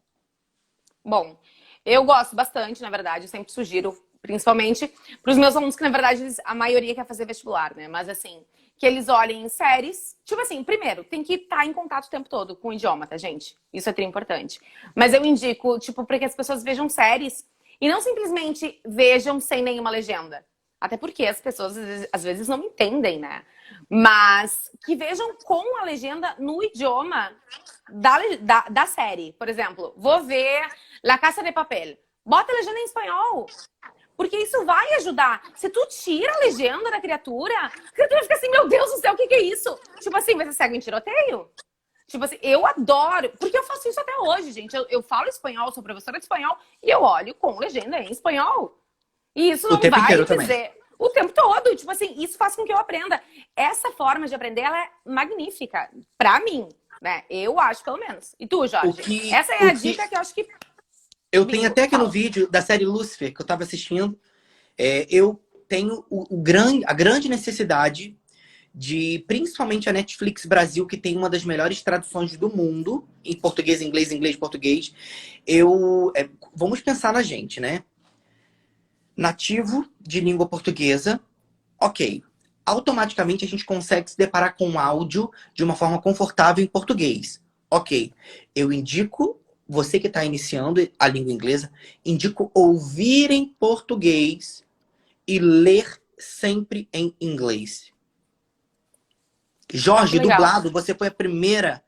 Bom, eu gosto bastante, na verdade, eu sempre sugiro, principalmente para os meus alunos, que na verdade a maioria quer fazer vestibular, né? Mas assim, que eles olhem séries. Tipo assim, primeiro, tem que estar em contato o tempo todo com o idioma, tá, gente? Isso é tão importante. Mas eu indico, tipo, para que as pessoas vejam séries e não simplesmente vejam sem nenhuma legenda. Até porque as pessoas às vezes não entendem, né? Mas que vejam com a legenda no idioma da série. Por exemplo, vou ver La Casa de Papel. Bota a legenda em espanhol. Porque isso vai ajudar. Se tu tira a legenda da criatura, a criatura fica assim, meu Deus do céu, o que é isso? Tipo assim, vai ser cego em tiroteio? Tipo assim, eu adoro. Porque eu faço isso até hoje, gente. Eu falo espanhol, sou professora de espanhol, e eu olho com legenda em espanhol. E isso não vai dizer... Também. O tempo todo. Tipo assim, isso faz com que eu aprenda. Essa forma de aprender, ela é magnífica. Pra mim, né? Eu acho, pelo menos. E tu, Jorge? Essa é a dica que eu acho que... Eu tenho até aqui no vídeo da série Lucifer, que eu tava assistindo. Eu tenho a grande necessidade de, principalmente a Netflix Brasil, que tem uma das melhores traduções do mundo, em português, inglês, inglês, português. Vamos pensar na gente, né? Nativo de língua portuguesa, ok. Automaticamente a gente consegue se deparar com um áudio de uma forma confortável em português. Ok. Eu indico, você que está iniciando a língua inglesa, indico ouvir em português e ler sempre em inglês. Jorge, dublado, você foi a primeira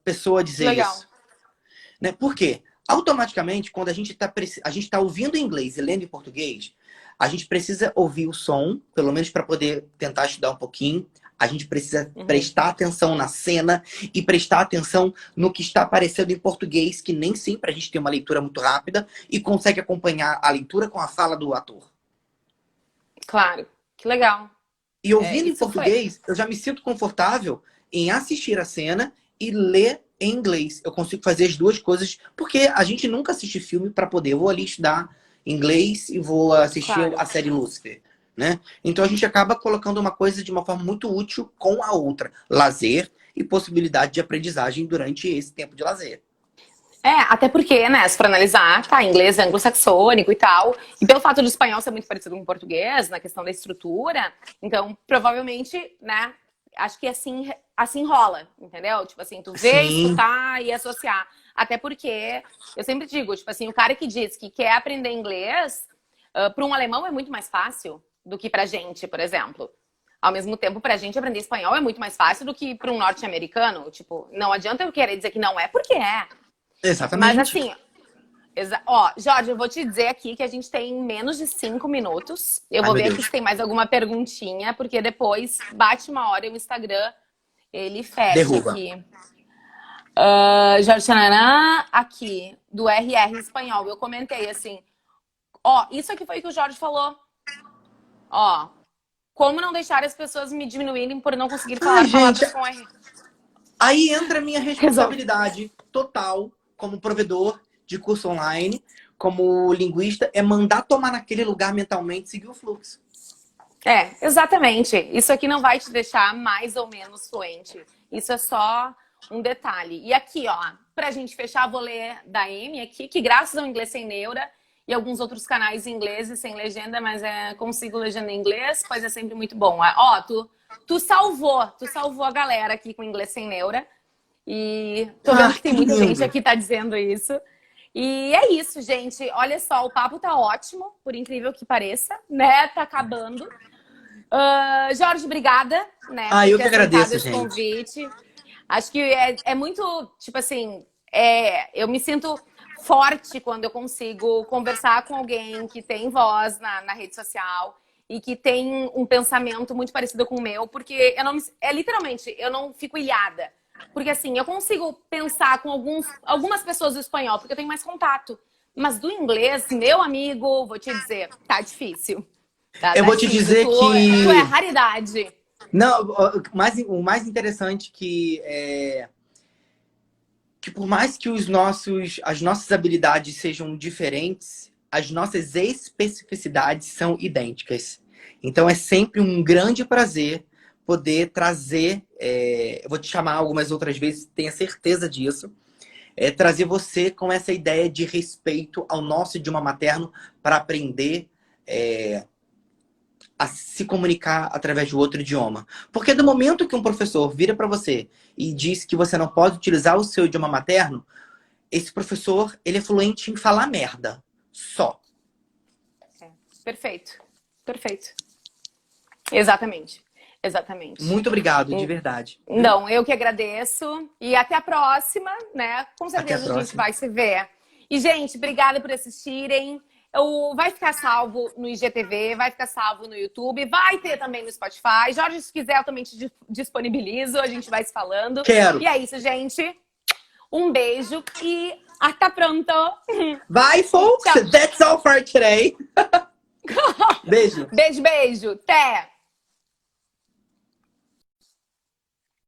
pessoa a dizer isso. Né? Por quê? Automaticamente, quando a gente tá ouvindo em inglês e lendo em português, a gente precisa ouvir o som, pelo menos para poder tentar estudar um pouquinho. A gente precisa prestar atenção na cena e prestar atenção no que está aparecendo em português, que nem sempre a gente tem uma leitura muito rápida e consegue acompanhar a leitura com a fala do ator. Claro, que legal. E ouvindo em português, eu já me sinto confortável em assistir a cena e ler em inglês. Eu consigo fazer as duas coisas, porque a gente nunca assiste filme para poder. Eu vou ali estudar inglês e vou assistir a série Lucifer. né? Então a gente acaba colocando uma coisa de uma forma muito útil com a outra. Lazer e possibilidade de aprendizagem durante esse tempo de lazer. Até porque, né, se for analisar, tá, inglês é anglo-saxônico e tal, e pelo fato do espanhol ser muito parecido com o português, na questão da estrutura, então, provavelmente, né, acho que assim rola, entendeu? Tipo assim, tu vê, Sim, escutar e associar. Até porque, eu sempre digo, tipo assim, o cara que diz que quer aprender inglês, para um alemão é muito mais fácil do que pra gente, por exemplo. Ao mesmo tempo, pra gente aprender espanhol é muito mais fácil do que para um norte-americano. Tipo, não adianta eu querer dizer que não é, porque é. Mas exatamente. assim, ó, Jorge, eu vou te dizer aqui que a gente tem menos de 5 minutos. Eu Ai, vou meu ver aqui Deus. se tem mais alguma perguntinha, porque depois bate uma hora e o Instagram ele fecha Derruba. aqui. Jorge Chananã, aqui, do RR Espanhol. Eu comentei assim, ó, isso aqui foi o que o Jorge falou. Ó, como não deixar as pessoas me diminuírem por não conseguir Ai, falar gente, palavras com R? aí entra a minha Resolve. responsabilidade total como provedor de curso online, como linguista, é mandar tomar naquele lugar mentalmente, seguir o fluxo. Exatamente. Isso aqui não vai te deixar mais ou menos fluente. Isso é só um detalhe. E aqui, ó, pra gente fechar, vou ler da Amy aqui, que graças ao Inglês Sem Neura e alguns outros canais ingleses sem legenda, mas consigo legenda em inglês, pois é sempre muito bom. Ó, tu salvou a galera aqui com Inglês Sem Neura. E tô vendo Ah, que tem que muita gente lindo! aqui que tá dizendo isso. E é isso, gente. Olha só, o papo tá ótimo, por incrível que pareça, né? Tá acabando. Jorge, obrigada, né, Ah, por eu ter que aceitado agradeço, esse gente. convite. Acho que é muito, tipo assim, eu me sinto forte quando eu consigo conversar com alguém que tem voz na rede social e que tem um pensamento muito parecido com o meu, porque eu não literalmente, eu não fico ilhada. Porque assim, eu consigo pensar com algumas pessoas do espanhol, porque eu tenho mais contato. Mas do inglês, meu amigo, vou te dizer, tá difícil. Eu Tá vou te difícil. dizer Tu é que raridade. não, o mais interessante que por mais que as nossas habilidades sejam diferentes, as nossas especificidades são idênticas. Então é sempre um grande prazer poder trazer, eu vou te chamar algumas outras vezes, tenha certeza disso, trazer você com essa ideia de respeito ao nosso idioma materno para aprender a se comunicar através de outro idioma. Porque do momento que um professor vira para você e diz que você não pode utilizar o seu idioma materno, esse professor, ele é fluente em falar merda. Só. Perfeito. Perfeito. Exatamente. Exatamente. Muito obrigado, de verdade. Viu? Não, eu que agradeço. E até a próxima, né? Com Até a certeza a gente próxima. vai se ver. E, gente, obrigada por assistirem. Vai ficar salvo no IGTV, vai ficar salvo no YouTube, vai ter também no Spotify. Jorge, se quiser, eu também te disponibilizo, a gente vai se falando. Quero. E é isso, gente. Um beijo e até pronto. Bye, folks. Tchau. That's all for today. Beijo. Beijo, beijo. Até.